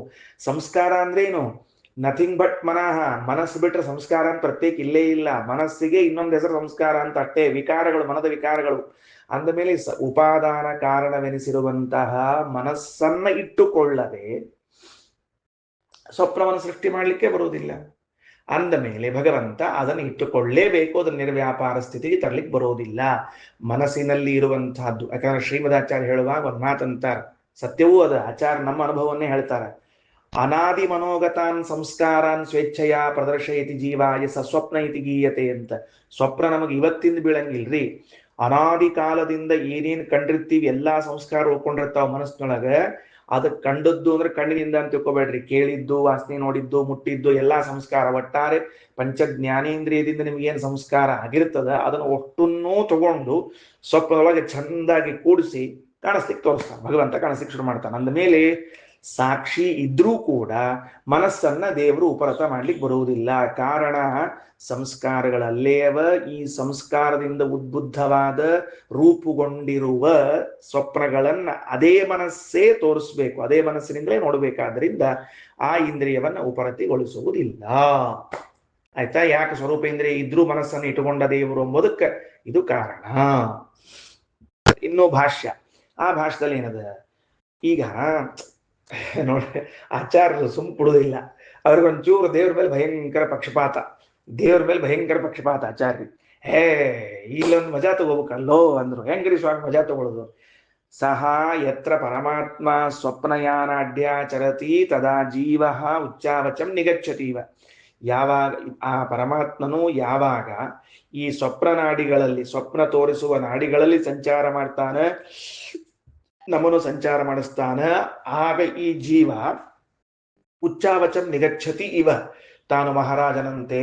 ಸಂಸ್ಕಾರ ಅಂದ್ರೆ ಏನು? ನಥಿಂಗ್ ಬಟ್ ಮನಃ. ಮನಸ್ಸು ಬಿಟ್ರೆ ಸಂಸ್ಕಾರ ಅಂತ ಪ್ರತ್ಯೇಕ ಇಲ್ಲೇ ಇಲ್ಲ. ಮನಸ್ಸಿಗೆ ಇನ್ನೊಂದು ಹೆಸರು ಸಂಸ್ಕಾರ ಅಂತ ಅಷ್ಟೇ. ವಿಕಾರಗಳು, ಮನದ ವಿಕಾರಗಳು. ಅಂದ ಮೇಲೆ ಉಪಾದಾನ ಕಾರಣವೆನಿಸಿರುವಂತಹ ಮನಸ್ಸನ್ನ ಇಟ್ಟುಕೊಳ್ಳದೆ ಸ್ವಪ್ನವನ್ನು ಸೃಷ್ಟಿ ಮಾಡಲಿಕ್ಕೆ ಬರುವುದಿಲ್ಲ. ಅಂದ ಮೇಲೆ ಭಗವಂತ ಅದನ್ನು ಇಟ್ಟುಕೊಳ್ಳೇಬೇಕು, ಅದನ್ನು ನಿರ್ವ್ಯಾಪಾರ ಸ್ಥಿತಿಗೆ ತರಲಿಕ್ಕೆ ಬರೋದಿಲ್ಲ. ಮನಸ್ಸಿನಲ್ಲಿ ಇರುವಂತಹದ್ದು. ಯಾಕಂದ್ರೆ ಶ್ರೀಮದಾಚಾರ್ಯ ಹೇಳುವಾಗ ಒಂದು ಮಾತಂತಾರ, ಸತ್ಯವೂ ಅದ. ಆಚಾರ್ಯ ನಮ್ಮ ಅನುಭವವನ್ನೇ ಹೇಳ್ತಾರೆ. ಅನಾದಿ ಮನೋಗತಾನ್ ಸಂಸ್ಕಾರಾನ್ ಸ್ವೇಚ್ಛೆಯ ಪ್ರದರ್ಶಯತಿ ಜೀವಾಯ ಸ್ವಪ್ನ ಇತಿ ಗೀಯತೆ ಅಂತ. ಸ್ವಪ್ನ ನಮಗೆ ಇವತ್ತಿಂದ ಬೀಳಂಗಿಲ್ರಿ. ಅನಾದಿ ಕಾಲದಿಂದ ಏನೇನ್ ಕಂಡಿರ್ತೀವಿ ಎಲ್ಲಾ ಸಂಸ್ಕಾರ ಉಳ್ಕೊಂಡಿರ್ತಾವ ಮನಸ್ಸಿನೊಳಗೆ. ಅದಕ್ಕೆ ಕಂಡದ್ದು ಅಂದ್ರೆ ಕಣ್ಣಿನಿಂದ ಅಂತ ತಿಳ್ಕೊಬೇಡ್ರಿ. ಕೇಳಿದ್ದು, ವಾಸನೆ ನೋಡಿದ್ದು, ಮುಟ್ಟಿದ್ದು ಎಲ್ಲಾ ಸಂಸ್ಕಾರ. ಒಟ್ಟಾರೆ ಪಂಚಜ್ಞಾನೇಂದ್ರಿಯದಿಂದ ನಿಮ್ಗೇನು ಸಂಸ್ಕಾರ ಆಗಿರ್ತದ ಅದನ್ನು ಒಟ್ಟನ್ನೂ ತಗೊಂಡು ಸ್ವಪ್ನದೊಳಗೆ ಚಂದಾಗಿ ಕೂಡಿಸಿ ಕಾಣಿಸ್ಲಿಕ್ಕೆ ತೋರಿಸ್ತಾನೆ ಭಗವಂತ. ಕಾಣಿಸ್ಲಿಕ್ಕೆ ಶುರು ಮಾಡ್ತಾನೆ. ಅಂದ ಮೇಲೆ ಸಾಕ್ಷಿ ಇದ್ರೂ ಕೂಡ ಮನಸ್ಸನ್ನ ದೇವರು ಉಪರತ ಮಾಡ್ಲಿಕ್ಕೆ ಬರುವುದಿಲ್ಲ. ಕಾರಣ ಸಂಸ್ಕಾರಗಳಲ್ಲೇವ ಈ ಸಂಸ್ಕಾರದಿಂದ ಉದ್ಬುದ್ಧವಾದ ರೂಪುಗೊಂಡಿರುವ ಸ್ವಪ್ನಗಳನ್ನ ಅದೇ ಮನಸ್ಸೇ ತೋರಿಸ್ಬೇಕು, ಅದೇ ಮನಸ್ಸಿನಿಂದಲೇ ನೋಡ್ಬೇಕಾದ್ರಿಂದ ಆ ಇಂದ್ರಿಯವನ್ನ ಉಪರತಿಗೊಳಿಸುವುದಿಲ್ಲ. ಆಯ್ತಾ? ಯಾಕೆ ಸ್ವರೂಪೇಂದ್ರಿಯ ಇದ್ರೂ ಮನಸ್ಸನ್ನು ಇಟ್ಟುಕೊಂಡ ದೇವರು ಎಂಬುದಕ್ಕೆ ಇದು ಕಾರಣ. ಇನ್ನು ಭಾಷ್ಯ, ಆ ಭಾಷ್ಯದಲ್ಲಿ ಏನದ, ಈಗ ನೋಡ್ರಿ ಆಚಾರ್ಯರು ಸುಮ್ಪುಡುದಿಲ್ಲ, ಅವ್ರಿಗೊಂಚೂರು ದೇವ್ರ ಮೇಲೆ ಭಯಂಕರ ಪಕ್ಷಪಾತ, ದೇವ್ರ ಮೇಲೆ ಭಯಂಕರ ಪಕ್ಷಪಾತ ಆಚಾರ್ಯ. ಇಲ್ಲೊಂದು ಮಜಾ ತಗೋಬೇಕಲ್ಲೋ ಅಂದ್ರು. ಹೆಂಗ್ರಿ ಸ್ವಾಮಿ ಮಜಾ ತಗೊಳ್ಳೋದು? ಸಹ ಯತ್ರ ಪರಮಾತ್ಮ ಸ್ವಪ್ನಯಾನಾಡ್ಯಾಚರತಿ ತದಾ ಜೀವ ಉಚ್ಚಾವಚಂ ನಿಗಚ್ಚತೀವ. ಯಾವಾಗ ಆ ಪರಮಾತ್ಮನು ಯಾವಾಗ ಈ ಸ್ವಪ್ನ ನಾಡಿಗಳಲ್ಲಿ, ಸ್ವಪ್ನ ತೋರಿಸುವ ನಾಡಿಗಳಲ್ಲಿ ಸಂಚಾರ ಮಾಡ್ತಾನೆ, ನಮ್ಮನ್ನು ಸಂಚಾರ ಮಾಡಿಸ್ತಾನ, ಆಗ ಈ ಜೀವ ಉಚ್ಚಾವಚಂ ನಿಗಚ್ಚತಿ ಇವ, ತಾನು ಮಹಾರಾಜನಂತೆ,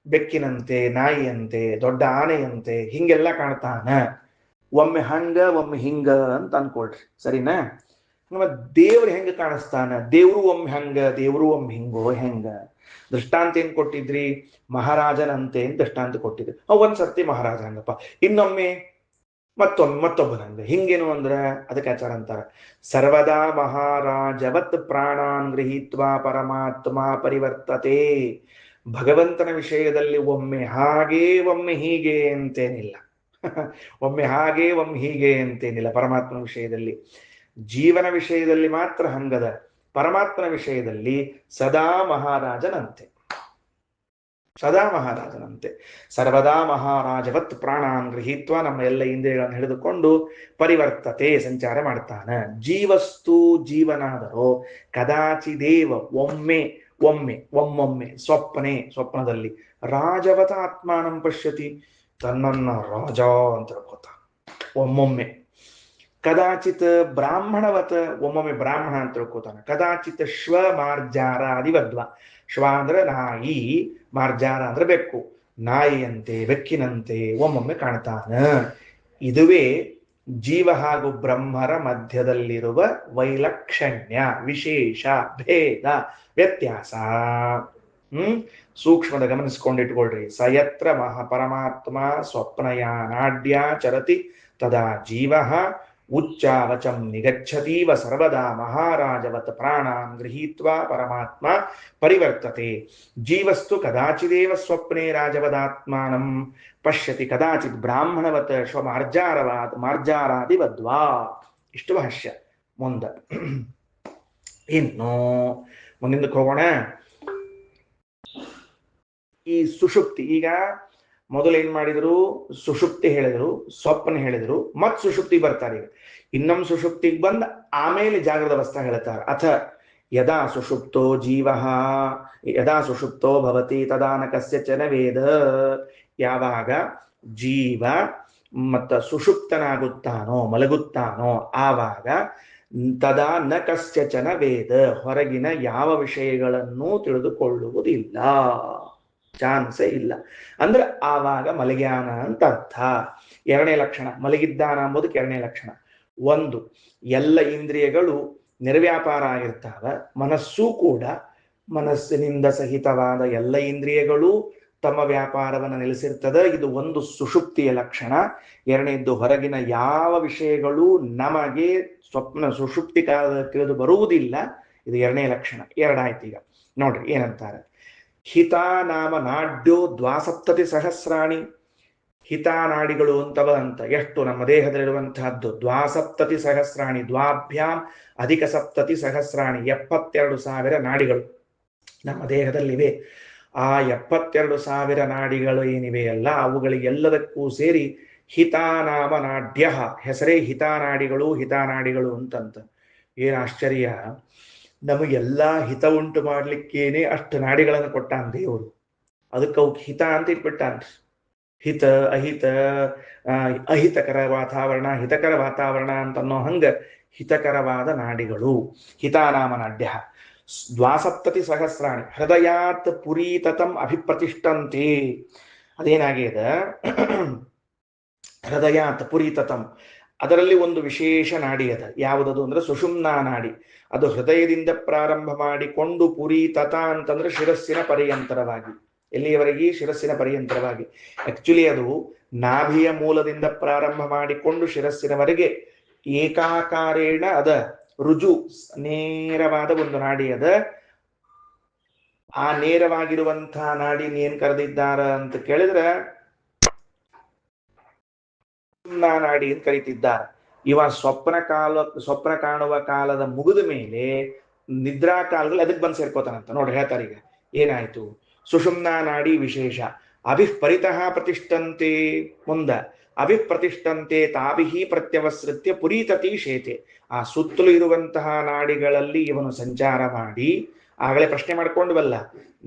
ಬೆಕ್ಕಿನಂತೆ, ನಾಯಿಯಂತೆ, ದೊಡ್ಡ ಆನೆಯಂತೆ ಹಿಂಗೆಲ್ಲ ಕಾಣ್ತಾನ. ಒಮ್ಮೆ ಹಂಗ ಒಮ್ಮೆ ಹಿಂಗ ಅಂತ ಅನ್ಕೊಳ್ರಿ, ಸರಿನಾ? ನಮ್ಮ ದೇವ್ರು ಹೆಂಗ ಕಾಣಿಸ್ತಾನ? ದೇವ್ರು ಒಮ್ಮೆ ಹಂಗ, ದೇವ್ರು ಒಮ್ಮೆ ಹಿಂಗೋ ಹೆಂಗ? ದೃಷ್ಟಾಂತ ಏನ್ ಕೊಟ್ಟಿದ್ರಿ? ಮಹಾರಾಜನಂತೆ ಅಂತ ದೃಷ್ಟಾಂತ ಕೊಟ್ಟಿದ್ರಿ. ಒಂದ್ಸರ್ತಿ ಮಹಾರಾಜ ಹಂಗಪ್ಪ, ಇನ್ನೊಮ್ಮೆ ಮತ್ತೊಬ್ಬನಂಗ, ಹಿಂಗೇನು ಅಂದ್ರ ಅದಕ್ಕೆ ಆಚಾರ ಅಂತಾರ, ಸರ್ವದಾ ಮಹಾರಾಜವತ್ ಪ್ರಾಣಾನ್ ಗೃಹೀತ್ವಾ ಪರಮಾತ್ಮ ಪರಿವರ್ತತೆ. ಭಗವಂತನ ವಿಷಯದಲ್ಲಿ ಒಮ್ಮೆ ಹಾಗೆ ಒಮ್ಮೆ ಹೀಗೆ ಅಂತೇನಿಲ್ಲ. ಒಮ್ಮೆ ಹಾಗೆ ಒಮ್ಮೆ ಹೀಗೆ ಅಂತೇನಿಲ್ಲ ಪರಮಾತ್ಮನ ವಿಷಯದಲ್ಲಿ. ಜೀವನ ವಿಷಯದಲ್ಲಿ ಮಾತ್ರ ಹಂಗದ, ಪರಮಾತ್ಮನ ವಿಷಯದಲ್ಲಿ ಸದಾ ಮಹಾರಾಜನಂತೆ, ಸದಾ ಮಹಾರಾಜನಂತೆ. ಸರ್ವದಾ ಮಹಾರಾಜವತ್ ಪ್ರಾಣಾನ್ ಗೃಹೀತ್ವ, ನಮ್ಮ ಎಲ್ಲ ಇಂದ್ರಿಯಗಳನ್ನು ಹಿಡಿದುಕೊಂಡು ಪರಿವರ್ತತೆ, ಸಂಚಾರ ಮಾಡ್ತಾನ. ಜೀವಸ್ತು ಜೀವನಾದರೋ ಕದಾಚಿದೇವ, ಒಮ್ಮೊಮ್ಮೆ ಸ್ವಪ್ನದಲ್ಲಿ ರಾಜವತ ಆತ್ಮಾನಂ ಪಶ್ಯತಿ, ತನ್ನನ್ನ ರಾಜ ಅಂತ ತಿಳ್ಕೊತ ಒಮ್ಮೊಮ್ಮೆ. ಕದಾಚಿತ್ ಬ್ರಾಹ್ಮಣವತ, ಒಮ್ಮೊಮ್ಮೆ ಬ್ರಾಹ್ಮಣ ಅಂತ ತಿಳ್ಕೊತಾನ. ಕದಾಚಿತ್ ಶ್ವ ಮಾರ್ಜಾರಾದಿವದ್ವ, ಶ್ವ ಅಂದ್ರೆ ನಾಯಿ, ಮಾರ್ಜಾರ ಅಂದ್ರೆ ಬೆಕ್ಕು, ನಾಯಿಯಂತೆ ಬೆಕ್ಕಿನಂತೆ ಒಮ್ಮೊಮ್ಮೆ ಕಾಣ್ತಾನ. ಇದುವೇ ಜೀವ ಹಾಗೂ ಬ್ರಹ್ಮರ ಮಧ್ಯದಲ್ಲಿರುವ ವೈಲಕ್ಷಣ್ಯ, ವಿಶೇಷ, ಭೇದ, ವ್ಯತ್ಯಾಸ. ಸೂಕ್ಷ್ಮದ ಗಮನಿಸ್ಕೊಂಡಿಟ್ಕೊಳ್ರಿ. ಸಯತ್ರ ಪರಮಾತ್ಮ ಸ್ವಪ್ನಯಾನಾಡ್ಯಾಚರತಿ ತದಾ ಜೀವ ಉಚ್ಚಾವಚಂ ನಿಗಚ್ಚತೀವ ಸರ್ವದಾ ಮಹಾರಾಜವತ್ ಪ್ರಾಣಾನ್ ಗೃಹೀತ್ವಾ ಪರಮಾತ್ಮ ಪರಿವರ್ತತೆ. ಜೀವಸ್ತು ಕದಾಚಿದೇವ ಸ್ವಪ್ನೆ ರಾಜವದಾತ್ಮಾನಂ ಪಶ್ಯತಿ ಕದಾಚಿತ್ ಬ್ರಾಹ್ಮಣವತ್ ಮಾರ್ಜಾರಾದಿವದ್ವಾ. ಇಷ್ಟು ಭಾಷ್ಯ. ಇನ್ನು ಮುಂದಿಂದಕ್ಕೆ ಹೋಗೋಣ. ಈ ಸುಷುಪ್ತಿ, ಈಗ ಮೊದಲು ಏನ್ ಮಾಡಿದ್ರು? ಸುಷುಪ್ತಿ ಹೇಳಿದ್ರು, ಸ್ವಪ್ನ ಹೇಳಿದ್ರು, ಮತ್ ಸುಷುಪ್ತಿ ಬರ್ತಾರೆ. ಈಗ ಇನ್ನೊಮ್ಮೆ ಸುಷುಪ್ತಿಗೆ ಬಂದ ಆಮೇಲೆ ಜಾಗೃತ ಅವಸ್ಥಾ ಹೇಳ್ತಾರೆ. ಅಥ ಯದಾ ಸುಷುಪ್ತೋ ಜೀವ ಯದಾ ಸುಷುಪ್ತೋ ಭವತಿ ತದಾ ನ ಕಸ್ಯಚನ ವೇದ. ಯಾವಾಗ ಜೀವ ಮತ್ತ ಸುಷುಪ್ತನಾಗುತ್ತಾನೋ, ಮಲಗುತ್ತಾನೋ, ಆವಾಗ ತದಾ ನ ಕಸ್ಯಚನ ವೇದ, ಹೊರಗಿನ ಯಾವ ವಿಷಯಗಳನ್ನು ತಿಳಿದುಕೊಳ್ಳುವುದಿಲ್ಲ, ಚಾನ್ಸೇ ಇಲ್ಲ. ಅಂದ್ರೆ ಆವಾಗ ಮಲಗ್ಯಾನ ಅಂತ ಅರ್ಥ. ಎರಡನೇ ಲಕ್ಷಣ, ಮಲಗಿದ್ದಾನ ಅಂಬುದಕ್ಕೆ ಎರಡನೇ ಲಕ್ಷಣ. ಒಂದು, ಎಲ್ಲ ಇಂದ್ರಿಯಗಳು ನಿರ್ವ್ಯಾಪಾರ ಆಗಿರ್ತಾವ, ಮನಸ್ಸೂ ಕೂಡ, ಮನಸ್ಸಿನಿಂದ ಸಹಿತವಾದ ಎಲ್ಲ ಇಂದ್ರಿಯಗಳು ತಮ್ಮ ವ್ಯಾಪಾರವನ್ನು ನಿಲ್ಲಿಸಿರ್ತದೆ. ಇದು ಒಂದು ಸುಷುಪ್ತಿಯ ಲಕ್ಷಣ. ಎರಡನೇದ್ದು, ಹೊರಗಿನ ಯಾವ ವಿಷಯಗಳು ನಮಗೆ ಸ್ವಪ್ನ ಸುಷುಪ್ತಿ ಕಾಲದ ತಿಳಿದು ಬರುವುದಿಲ್ಲ. ಇದು ಎರಡನೇ ಲಕ್ಷಣ. ಎರಡಾಯ್ತು. ಈಗ ನೋಡ್ರಿ ಏನಂತಾರೆ. ಹಿತಾನಾಮ ನಾಡ್ಯೋ ದ್ವಾಸಪ್ತತಿ ಸಹಸ್ರಾಣಿ. ಹಿತಾನಾಡಿಗಳು ಅಂತವ ಅಂತ ಎಷ್ಟು ನಮ್ಮ ದೇಹದಲ್ಲಿರುವಂತಹದ್ದು? ದ್ವಾಸಪ್ತತಿ ಸಹಸ್ರಾಣಿ, ದ್ವಾಭ್ಯಾಂ ಅಧಿಕ ಸಪ್ತತಿ ಸಹಸ್ರಾಣಿ, 72,000 ನಾಡಿಗಳು ನಮ್ಮ ದೇಹದಲ್ಲಿವೆ. ಆ 72,000 ನಾಡಿಗಳು ಏನಿವೆಯಲ್ಲ, ಅವುಗಳಿಗೆಲ್ಲದಕ್ಕೂ ಸೇರಿ ಹಿತಾನಾಮ ನಾಡ್ಯ, ಹೆಸರೇ ಹಿತಾನಾಡಿಗಳು, ಹಿತಾನಾಡಿಗಳು ಅಂತಂತ. ಏನ್ ಆಶ್ಚರ್ಯ! ನಮಗೆಲ್ಲಾ ಹಿತ ಉಂಟು ಮಾಡ್ಲಿಕ್ಕೇನೆ ಅಷ್ಟು ನಾಡಿಗಳನ್ನು ಕೊಟ್ಟಾನ ದೇವರು. ಅದಕ್ಕೆ ಅವಕ್ಕೆ ಹಿತ ಅಂತ ಇಟ್ಬಿಟ್ಟಾನ್ರಿ. ಹಿತ, ಅಹಿತ, ಅಹಿತಕರ ವಾತಾವರಣ, ಹಿತಕರ ವಾತಾವರಣ ಅಂತನ್ನೋ ಹಂಗ ಹಿತಕರವಾದ ನಾಡಿಗಳು. ಹಿತಾನಾಮ ನಾಡ್ಯ ದ್ವಾಸಪ್ತತಿ ಸಹಸ್ರಾಣಿ ಹೃದಯಾತ್ ಪುರೀತತಂ ಅಭಿಪ್ರತಿಷ್ಠಂತೆ. ಅದೇನಾಗಿದೆ? ಹೃದಯಾತ್ ಪುರೀತತಂ, ಅದರಲ್ಲಿ ಒಂದು ವಿಶೇಷ ನಾಡಿ ಅದ. ಯಾವುದದು ಅಂದ್ರೆ ಸುಷುಮ್ನಾ ನಾಡಿ. ಅದು ಹೃದಯದಿಂದ ಪ್ರಾರಂಭ ಮಾಡಿಕೊಂಡು ಪುರಿ ತತ ಅಂತಂದ್ರೆ ಶಿರಸ್ಸಿನ ಪರ್ಯಂತರವಾಗಿ, ಎಲ್ಲಿಯವರೆಗೆ? ಶಿರಸ್ಸಿನ ಪರ್ಯಂತರವಾಗಿ. ಆಕ್ಚುಲಿ ಅದು ನಾಭಿಯ ಮೂಲದಿಂದ ಪ್ರಾರಂಭ ಮಾಡಿಕೊಂಡು ಶಿರಸ್ಸಿನವರೆಗೆ ಏಕಾಕಾರೇಣ ಅದ ರುಜು ನೇರವಾದ ಒಂದು ನಾಡಿ ಅದ. ಆ ನೇರವಾಗಿರುವಂತಹ ನಾಡಿ ಏನ್ ಕರೆದಿದ್ದಾರ ಅಂತ ಕೇಳಿದ್ರೆ ನಾಡಿ ಅಂತ ಕರೀತಿದ್ದಾರೆ. ಇವ ಸ್ವಪ್ನ ಕಾಣುವ ಕಾಲದ ಮುಗಿದ ಮೇಲೆ ನಿದ್ರಾ ಕಾಲದಲ್ಲಿ ಅದಕ್ಕೆ ಬಂದು ಸೇರ್ಕೋತಾನಂತ. ನೋಡ್ರಿ ಹೇಳ್ತಾರೆ ಈಗ ಏನಾಯ್ತು. ಸುಷುಮ್ನಾ ನಾಡಿ ವಿಶೇಷ ಅಭಿಪರಿತಃ ಪ್ರತಿಷ್ಠಂತೆ. ಮುಂದ ಅಭಿಪ್ರತಿಷ್ಠಂತೆ ತಾಭಿಹಿ ಪ್ರತ್ಯವಸೃತ್ಯ ಪುರೀತತಿ ಶೇತೆ. ಆ ಸುತ್ತಲೂ ಇರುವಂತಹ ನಾಡಿಗಳಲ್ಲಿ ಇವನು ಸಂಚಾರ ಮಾಡಿ, ಆಗಲೇ ಪ್ರಶ್ನೆ ಮಾಡ್ಕೊಂಡ್ವಲ್ಲ,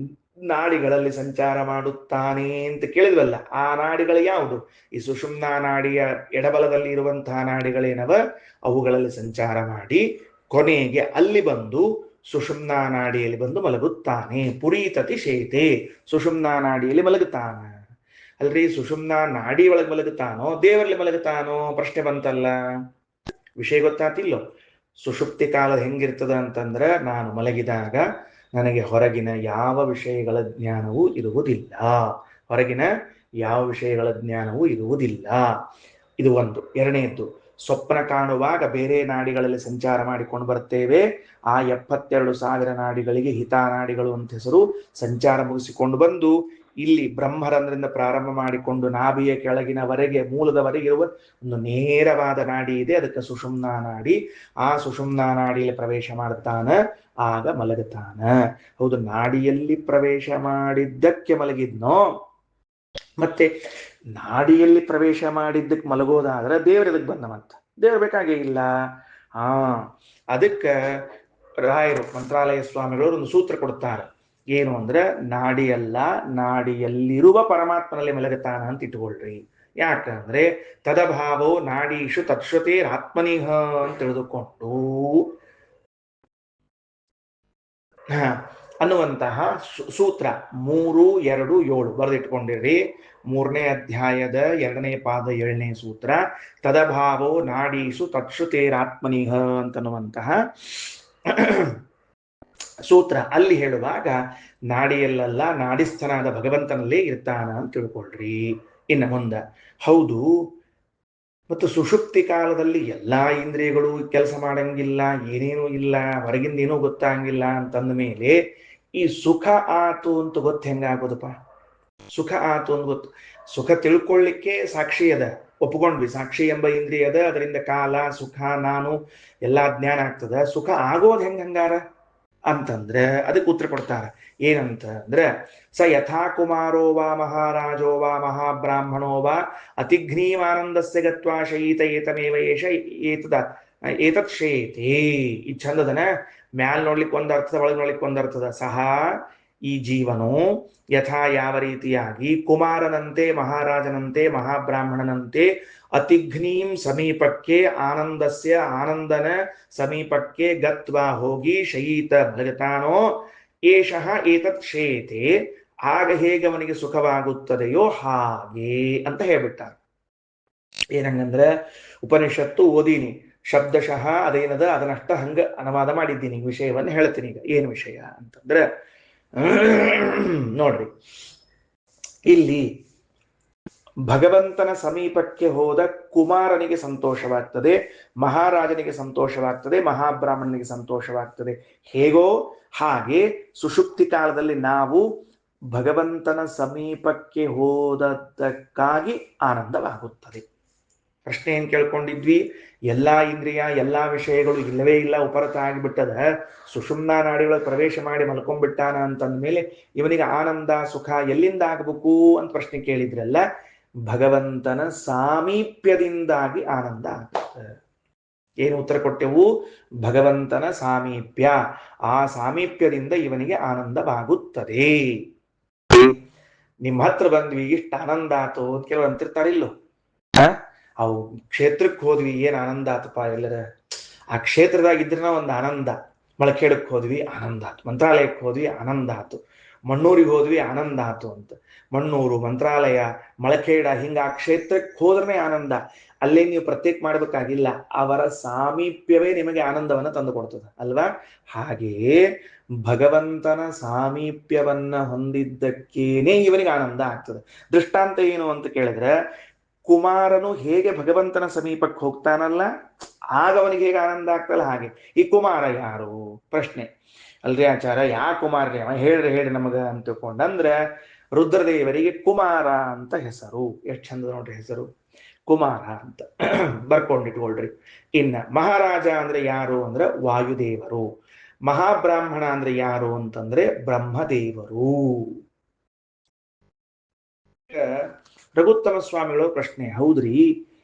ನಾಡಿಗಳಲ್ಲಿ ಸಂಚಾರ ಮಾಡುತ್ತಾನೆ ಅಂತ ಕೇಳಿದ್ವಲ್ಲ, ಆ ನಾಡಿಗಳು ಯಾವುದು? ಈ ಸುಷುಮ್ನಾ ನಾಡಿಯ ಎಡಬಲದಲ್ಲಿ ಇರುವಂತಹ ನಾಡಿಗಳೇನವ, ಅವುಗಳಲ್ಲಿ ಸಂಚಾರ ಮಾಡಿ ಕೊನೆಗೆ ಅಲ್ಲಿ ಬಂದು ಸುಷುಮ್ನಾ ನಾಡಿಯಲ್ಲಿ ಬಂದು ಮಲಗುತ್ತಾನೆ. ಪುರೀತತಿ ಶೇತೆ, ಸುಷುಮ್ನಾ ನಾಡಿಯಲ್ಲಿ ಮಲಗುತ್ತಾನ. ಅಲ್ರಿ, ಸುಷುಮ್ನಾ ನಾಡಿ ಒಳಗೆ ಮಲಗುತ್ತಾನೋ ದೇವರಲ್ಲಿ ಮಲಗುತ್ತಾನೋ ಪ್ರಶ್ನೆ ಬಂತಲ್ಲ. ವಿಷಯ ಗೊತ್ತಾತಿಲ್ಲೋ? ಸುಷುಪ್ತಿ ಕಾಲದ ಹೆಂಗಿರ್ತದ ಅಂತಂದ್ರ, ನಾನು ಮಲಗಿದಾಗ ನನಗೆ ಹೊರಗಿನ ಯಾವ ವಿಷಯಗಳ ಜ್ಞಾನವೂ ಇರುವುದಿಲ್ಲ. ಹೊರಗಿನ ಯಾವ ವಿಷಯಗಳ ಜ್ಞಾನವೂ ಇರುವುದಿಲ್ಲ. ಇದು ಒಂದು. ಎರಡನೆಯದ್ದು, ಸ್ವಪ್ನ ಕಾಣುವಾಗ ಬೇರೆ ನಾಡಿಗಳಲ್ಲಿ ಸಂಚಾರ ಮಾಡಿಕೊಂಡು ಬರ್ತೇವೆ. ಆ 72,000 ನಾಡಿಗಳಿಗೆ ಹಿತಾನಾಡಿಗಳು ಅಂತ ಹೆಸರು. ಸಂಚಾರ ಮುಗಿಸಿಕೊಂಡು ಬಂದು ಇಲ್ಲಿ ಬ್ರಹ್ಮರಂಧ್ರದಿಂದ ಪ್ರಾರಂಭ ಮಾಡಿಕೊಂಡು ನಾಭಿಯ ಕೆಳಗಿನವರೆಗೆ ಮೂಲದವರೆಗೆ ಇರುವ ಒಂದು ನೇರವಾದ ನಾಡಿ ಇದೆ, ಅದಕ್ಕೆ ಸುಷುಮ್ನಾ ನಾಡಿ. ಆ ಸುಷುಮ್ನಾ ನಾಡಿಯಲ್ಲಿ ಪ್ರವೇಶ ಮಾಡುತ್ತಾನ, ಆಗ ಮಲಗುತ್ತಾನ. ಹೌದು, ನಾಡಿಯಲ್ಲಿ ಪ್ರವೇಶ ಮಾಡಿದ್ದಕ್ಕೆ ಮಲಗಿದ್ನೋ, ಮತ್ತೆ ನಾಡಿಯಲ್ಲಿ ಪ್ರವೇಶ ಮಾಡಿದ್ದಕ್ಕೆ ಮಲಗೋದಾದ್ರೆ ದೇವರದಕ್ಕೆ ಬಂದವಂತ. ದೇವ್ರ ಬೇಕಾಗೇ ಇಲ್ಲ. ಅದಕ್ಕೆ ರಾಯರು ಮಂತ್ರಾಲಯ ಸ್ವಾಮಿಗಳು ಒಂದು ಸೂತ್ರ ಕೊಡ್ತಾರೆ. ಏನು ಅಂದ್ರೆ, ನಾಡಿಯಲ್ಲ, ನಾಡಿಯಲ್ಲಿರುವ ಪರಮಾತ್ಮನಲ್ಲಿ ಮಲಗುತ್ತಾನ ಅಂತ ಇಟ್ಕೊಳ್ರಿ. ಯಾಕಂದ್ರೆ ತದಭಾವೋ ನಾಡೀಶು ತತ್ಶ್ರುತೇರಾತ್ಮನಿಹ ಅಂತ ತಿಳಿದುಕೊಂಡು ಅನ್ನುವಂತಹ ಸೂತ್ರ 3-2-7 ಬರೆದಿಟ್ಕೊಂಡಿರ್ರಿ. 3ನೇ ಅಧ್ಯಾಯದ 2ನೇ ಪಾದ 7ನೇ ಸೂತ್ರ, ತದಭಾವೋ ನಾಡೀಸು ತತ್ಶ್ರುತೇರಾತ್ಮನಿಹ ಅಂತನ್ನುವಂತಹ ಸೂತ್ರ. ಅಲ್ಲಿ ಹೇಳುವಾಗ ನಾಡಿಯಲ್ಲ, ನಾಡಿಸ್ಥನಾದ ಭಗವಂತನಲ್ಲೇ ಇರ್ತಾನ ಅಂತ ತಿಳ್ಕೊಳ್ರಿ. ಇನ್ನು ಮುಂದ, ಹೌದು, ಮತ್ತು ಸುಷುಪ್ತಿ ಕಾಲದಲ್ಲಿ ಎಲ್ಲಾ ಇಂದ್ರಿಯಗಳು ಕೆಲಸ ಮಾಡಂಗಿಲ್ಲ, ಏನೇನೂ ಇಲ್ಲ, ಹೊರಗಿಂದ ಏನೂ ಗೊತ್ತಾಗಂಗಿಲ್ಲ ಅಂತಂದ ಮೇಲೆ ಈ ಸುಖ ಆತು ಅಂತ ಗೊತ್ತು ಹೆಂಗಾಗೋದಪ್ಪ? ಸುಖ ಆತು ಅಂತ ಗೊತ್ತು. ಸುಖ ತಿಳ್ಕೊಳ್ಳಿಕ್ಕೆ ಸಾಕ್ಷಿ ಅದ, ಒಪ್ಕೊಂಡ್ವಿ. ಸಾಕ್ಷಿ ಎಂಬ ಇಂದ್ರಿಯ ಅದ, ಅದರಿಂದ ಕಾಲ, ಸುಖ, ನಾನು ಎಲ್ಲಾ ಜ್ಞಾನ ಆಗ್ತದ. ಸುಖ ಆಗೋದು ಹಂಗಾರ ಅಂತಂದ್ರೆ ಅದಕ್ಕೆ ಉತ್ತರ ಕೊಡ್ತಾರ. ಏನಂತ ಅಂದ್ರೆ, ಸ ಯಥಾ ಕುಮಾರೋ ವಾ ಮಹಾರಾಜೋ ವಾ ಮಹಾಬ್ರಾಹ್ಮಣೋ ವಾ ಅತಿಘ್ನೀಮಾನಂದಸ್ಯ ಗತ್ವಾ ಶಯೀತ ಏತಮೇವ ಏತತ್ ಶ್ರೇಯತೆ. ಈ ಚಂದದನ ಮ್ಯಾಲ್ ನೋಡ್ಲಿಕ್ಕೆ ಒಂದರ್ಥದ, ಒಳಗೆ ನೋಡ್ಲಿಕ್ಕೆ ಒಂದರ್ಥದ. ಸಹ ಈ ಜೀವನು ಯಥಾ ಯಾವ ರೀತಿಯಾಗಿ ಕುಮಾರನಂತೆ, ಮಹಾರಾಜನಂತೆ, ಮಹಾಬ್ರಾಹ್ಮಣನಂತೆ ಅತಿಘ್ನೀಂ ಸಮೀಪಕ್ಕೆ, ಆನಂದಸ್ಯ ಆನಂದನ ಸಮೀಪಕ್ಕೆ ಗತ್ವಾ ಹೋಗಿ ಶಯೀತ ಮಲಗುತ್ತಾನೋ, ಏಷಃ ಏತತ್ ಶ್ರೇಯತೆ, ಆಗ ಹೇಗೆ ಅವನಿಗೆ ಸುಖವಾಗುತ್ತದೆಯೋ ಹಾಗೆ ಅಂತ ಹೇಳ್ಬಿಟ್ಟಾರ. ಏನಂಗಂದ್ರೆ, ಉಪನಿಷತ್ತು ಓದೀನಿ, ಶಬ್ದಶಃ ಅದೇನದ ಅದನ್ನಷ್ಟ ಹಂಗ ಅನುವಾದ ಮಾಡಿದ್ದೀನಿ. ವಿಷಯವನ್ನು ಹೇಳ್ತೀನಿ. ಈಗ ಏನು ವಿಷಯ ಅಂತಂದ್ರೆ, ನೋಡ್ರಿ, ಇಲ್ಲಿ ಭಗವಂತನ ಸಮೀಪಕ್ಕೆ ಹೋದ ಕುಮಾರನಿಗೆ ಸಂತೋಷವಾಗ್ತದೆ, ಮಹಾರಾಜನಿಗೆ ಸಂತೋಷವಾಗ್ತದೆ, ಮಹಾಬ್ರಾಹ್ಮಣನಿಗೆ ಸಂತೋಷವಾಗ್ತದೆ. ಹೇಗೋ ಹಾಗೆ ಸುಷುಪ್ತಿ ಕಾಲದಲ್ಲಿ ನಾವು ಭಗವಂತನ ಸಮೀಪಕ್ಕೆ ಹೋದದ್ದಕ್ಕಾಗಿ ಆನಂದವಾಗುತ್ತದೆ. ಪ್ರಶ್ನೆ ಏನ್ ಕೇಳ್ಕೊಂಡಿದ್ವಿ? ಎಲ್ಲಾ ಇಂದ್ರಿಯ, ಎಲ್ಲಾ ವಿಷಯಗಳು ಇಲ್ಲವೇ ಇಲ್ಲ, ಉಪರತ ಆಗಿಬಿಟ್ಟದ, ಸುಷುಮ್ನಾ ನಾಡಿಯೊಳಗೆ ಪ್ರವೇಶ ಮಾಡಿ ಮಲ್ಕೊಂಡ್ಬಿಟ್ಟಾನ ಅಂತಂದ ಮೇಲೆ ಇವನಿಗೆ ಆನಂದ, ಸುಖ ಎಲ್ಲಿಂದ ಆಗಬೇಕು ಅಂತ ಪ್ರಶ್ನೆ ಕೇಳಿದ್ರಲ್ಲ. ಭಗವಂತನ ಸಾಮೀಪ್ಯದಿಂದಾಗಿ ಆನಂದ ಆಗುತ್ತೆ. ಏನು ಉತ್ತರ ಕೊಟ್ಟೆವು? ಭಗವಂತನ ಸಾಮೀಪ್ಯ. ಆ ಸಾಮೀಪ್ಯದಿಂದ ಇವನಿಗೆ ಆನಂದವಾಗುತ್ತದೆ. ನಿಮ್ಮ ಹತ್ರ ಬಂದ್ವಿ, ಇಷ್ಟ ಆನಂದ ಆತು ಅಂತ ಕೆಲವು ಅಂತಿರ್ತಾರಿಲ್ಲೋ. ಅವು ಕ್ಷೇತ್ರಕ್ಕೆ ಹೋದ್ವಿ, ಏನ್ ಆನಂದ ಆತಪ್ಪ ಎಲ್ಲರ. ಆ ಕ್ಷೇತ್ರದಾಗಿದ್ರೆ ಒಂದು ಆನಂದ. ಮಳಖೇಡಕ್ಕೆ ಹೋದ್ವಿ, ಆನಂದ ಆತು. ಮಂತ್ರಾಲಯಕ್ಕೆ ಹೋದ್ವಿ, ಆನಂದ ಆತು. ಮಣ್ಣೂರಿಗೆ ಹೋದ್ವಿ ಆನಂದ ಆತು ಅಂತ. ಮಣ್ಣೂರು, ಮಂತ್ರಾಲಯ, ಮಳಖೇಡ, ಹಿಂಗ ಆ ಕ್ಷೇತ್ರಕ್ಕೆ ಹೋದ್ರೆ ಆನಂದ. ಅಲ್ಲೇ ನೀವು ಪ್ರತ್ಯೇಕ ಮಾಡ್ಬೇಕಾಗಿಲ್ಲ, ಅವರ ಸಾಮೀಪ್ಯವೇ ನಿಮಗೆ ಆನಂದವನ್ನ ತಂದು ಕೊಡ್ತದೆ ಅಲ್ವಾ? ಹಾಗೆಯೇ ಭಗವಂತನ ಸಾಮೀಪ್ಯವನ್ನ ಹೊಂದಿದ್ದಕ್ಕೇನೆ ಇವನಿಗೆ ಆನಂದ ಆಗ್ತದೆ. ದೃಷ್ಟಾಂತ ಏನು ಅಂತ ಕೇಳಿದ್ರೆ, ಕುಮಾರನು ಹೇಗೆ ಭಗವಂತನ ಸಮೀಪಕ್ಕೆ ಹೋಗ್ತಾನಲ್ಲ, ಆಗ ಅವನಿಗೆ ಹೇಗೆ ಆನಂದ ಆಗ್ತಲ್ಲ ಹಾಗೆ. ಈ ಕುಮಾರ ಯಾರು ಪ್ರಶ್ನೆ ಅಲ್ರಿ ಆಚಾರ, ಯಾ ಕುಮಾರ್ರಿ ಅವ, ಹೇಳ್ರಿ ನಮಗ ಅಂತ ತಿಳ್ಕೊಂಡಂದ್ರೆ, ರುದ್ರದೇವರಿಗೆ ಕುಮಾರ ಅಂತ ಹೆಸರು. ಎಷ್ಟು ಚಂದ ನೋಡ್ರಿ ಹೆಸರು, ಕುಮಾರ ಅಂತ ಬರ್ಕೊಂಡಿಟ್ಕೊಳ್ರಿ. ಇನ್ನ ಮಹಾರಾಜ ಅಂದ್ರೆ ಯಾರು ಅಂದ್ರೆ ವಾಯುದೇವರು. ಮಹಾಬ್ರಾಹ್ಮಣ ಅಂದ್ರೆ ಯಾರು ಅಂತಂದ್ರೆ ಬ್ರಹ್ಮದೇವರು. ರಘುತ್ತಮ ಸ್ವಾಮಿಗಳು ಪ್ರಶ್ನೆ, ಹೌದ್ರಿ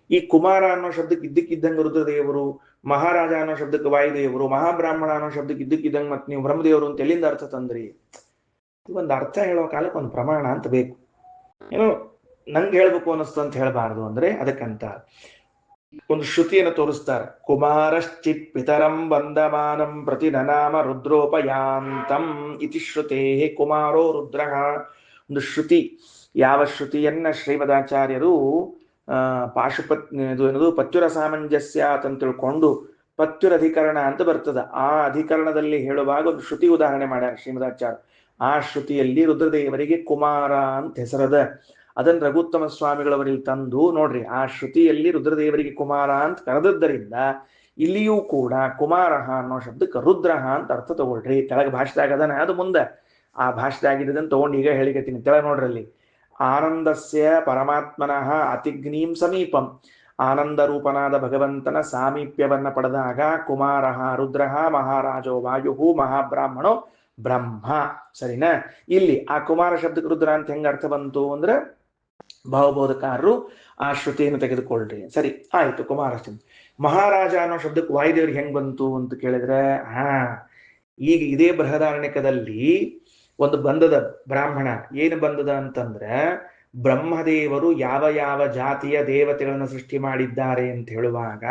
ಈ ಕುಮಾರ ಅನ್ನೋ ಶಬ್ದಕ್ಕೆ ಇದ್ದಕ್ಕಿದ್ದಂಗೆ ರುದ್ರದೇವರು, ಮಹಾರಾಜ ಅನ್ನೋ ಶಬ್ದಕ್ಕೆ ವಾಯುದೇವರು, ಮಹಾಬ್ರಾಹ್ಮಣ ಅನ್ನೋ ಶಬ್ದಕ್ಕೆ ಇದ್ದಕ್ಕಿದ್ದಂಗೆ ಮತ್ತೆ ನೀವು ಬ್ರಹ್ಮದೇವರು ಅಂತ ಎಲ್ಲಿಂದ ಅರ್ಥ ತಂದ್ರಿ? ಒಂದು ಅರ್ಥ ಹೇಳೋ ಕಾಲಕ್ಕೆ ಒಂದು ಪ್ರಮಾಣ ಅಂತ ಬೇಕು. ಏನೋ ನಂಗೆ ಹೇಳ್ಬೇಕು ಅನ್ನಿಸ್ತು ಅಂತ ಹೇಳಬಾರದು ಅಂದ್ರೆ ಅದಕ್ಕಂತ ಒಂದು ಶ್ರುತಿಯನ್ನು ತೋರಿಸ್ತಾರೆ. ಕುಮಾರಶ್ಚಿತ್ ಪಿತರಂ ಬಂದಮಾನಂ ಪ್ರತಿ ನನಾಮ ರುದ್ರೋಪಯಾಂತಂ ಇತಿ ಶ್ರುತೇ ಕುಮಾರೋ ರುದ್ರ. ಒಂದು ಶ್ರುತಿ, ಯಾವ ಶ್ರುತಿಯನ್ನ ಶ್ರೀಮದಾಚಾರ್ಯರು ಪಾಶುಪತ್ ಏನದು ಪತ್ಯುರ ಸಾಮಂಜಸ್ಯ ಅಂತ ತಿಳ್ಕೊಂಡು ಪತ್ಯುರಧಿಕರಣ ಅಂತ ಬರ್ತದ, ಆ ಅಧಿಕರಣದಲ್ಲಿ ಹೇಳುವಾಗ ಒಂದು ಶ್ರುತಿ ಉದಾಹರಣೆ ಮಾಡ್ಯಾರ ಶ್ರೀಮದಾಚಾರ್ಯ. ಆ ಶ್ರುತಿಯಲ್ಲಿ ರುದ್ರದೇವರಿಗೆ ಕುಮಾರ ಅಂತ ಹೆಸರದ. ಅದನ್ನ ರಘುತ್ತಮ ಸ್ವಾಮಿಗಳವರಲ್ಲಿ ತಂದು ನೋಡ್ರಿ, ಆ ಶ್ರುತಿಯಲ್ಲಿ ರುದ್ರದೇವರಿಗೆ ಕುಮಾರ ಅಂತ ಕರೆದದ್ದರಿಂದ ಇಲ್ಲಿಯೂ ಕೂಡ ಕುಮಾರ ಅನ್ನೋ ಶಬ್ದಕ್ಕೆ ರುದ್ರ ಅಂತ ಅರ್ಥ ತಗೊಳ್ರಿ. ಕೆಳಗೆ ಭಾಷೆದಾಗದನ, ಅದು ಮುಂದೆ ಆ ಭಾಷೆದಾಗಿದ್ದದನ್ನು ತಗೊಂಡು ಈಗ ಹೇಳಿಕತ್ತೀನಿ. ಕೆಳಗೆ ನೋಡ್ರಲ್ಲಿ, ಆನಂದಸ್ಯ ಪರಮಾತ್ಮನಃ ಅತಿಗ್ನೀಂ ಸಮೀಪಂ, ಆನಂದ ರೂಪನಾದ ಭಗವಂತನ ಸಾಮೀಪ್ಯವನ್ನ ಪಡೆದಾಗ ಕುಮಾರ ರುದ್ರ, ಮಹಾರಾಜೋ ವಾಯು, ಮಹಾಬ್ರಾಹ್ಮಣೋ ಬ್ರಹ್ಮ. ಸರಿನಾ? ಇಲ್ಲಿ ಆ ಕುಮಾರ ಶಬ್ದಕ್ಕೆ ರುದ್ರ ಅಂತ ಹೆಂಗ ಅರ್ಥ ಬಂತು ಅಂದ್ರೆ ಭಾವಬೋಧಕಾರರು ಆ ಶ್ರುತಿಯನ್ನು ತೆಗೆದುಕೊಳ್ಳ್ರಿ. ಸರಿ ಆಯ್ತು, ಕುಮಾರ ಶಬ್ದ. ಮಹಾರಾಜ ಅನ್ನೋ ಶಬ್ದಕ್ಕೆ ವಾಯುದೇವ್ರಿಗೆ ಹೆಂಗ್ ಬಂತು ಅಂತ ಕೇಳಿದ್ರೆ, ಈಗ ಇದೇ ಬೃಹದಾರಣ್ಯಕದಲ್ಲಿ ಒಂದು ಬಂದದ ಬ್ರಾಹ್ಮಣ. ಏನು ಬಂದದ ಅಂತಂದ್ರೆ, ಬ್ರಹ್ಮದೇವರು ಯಾವ ಯಾವ ಜಾತಿಯ ದೇವತೆಗಳನ್ನು ಸೃಷ್ಟಿ ಮಾಡಿದ್ದಾರೆ ಅಂತ ಹೇಳುವಾಗ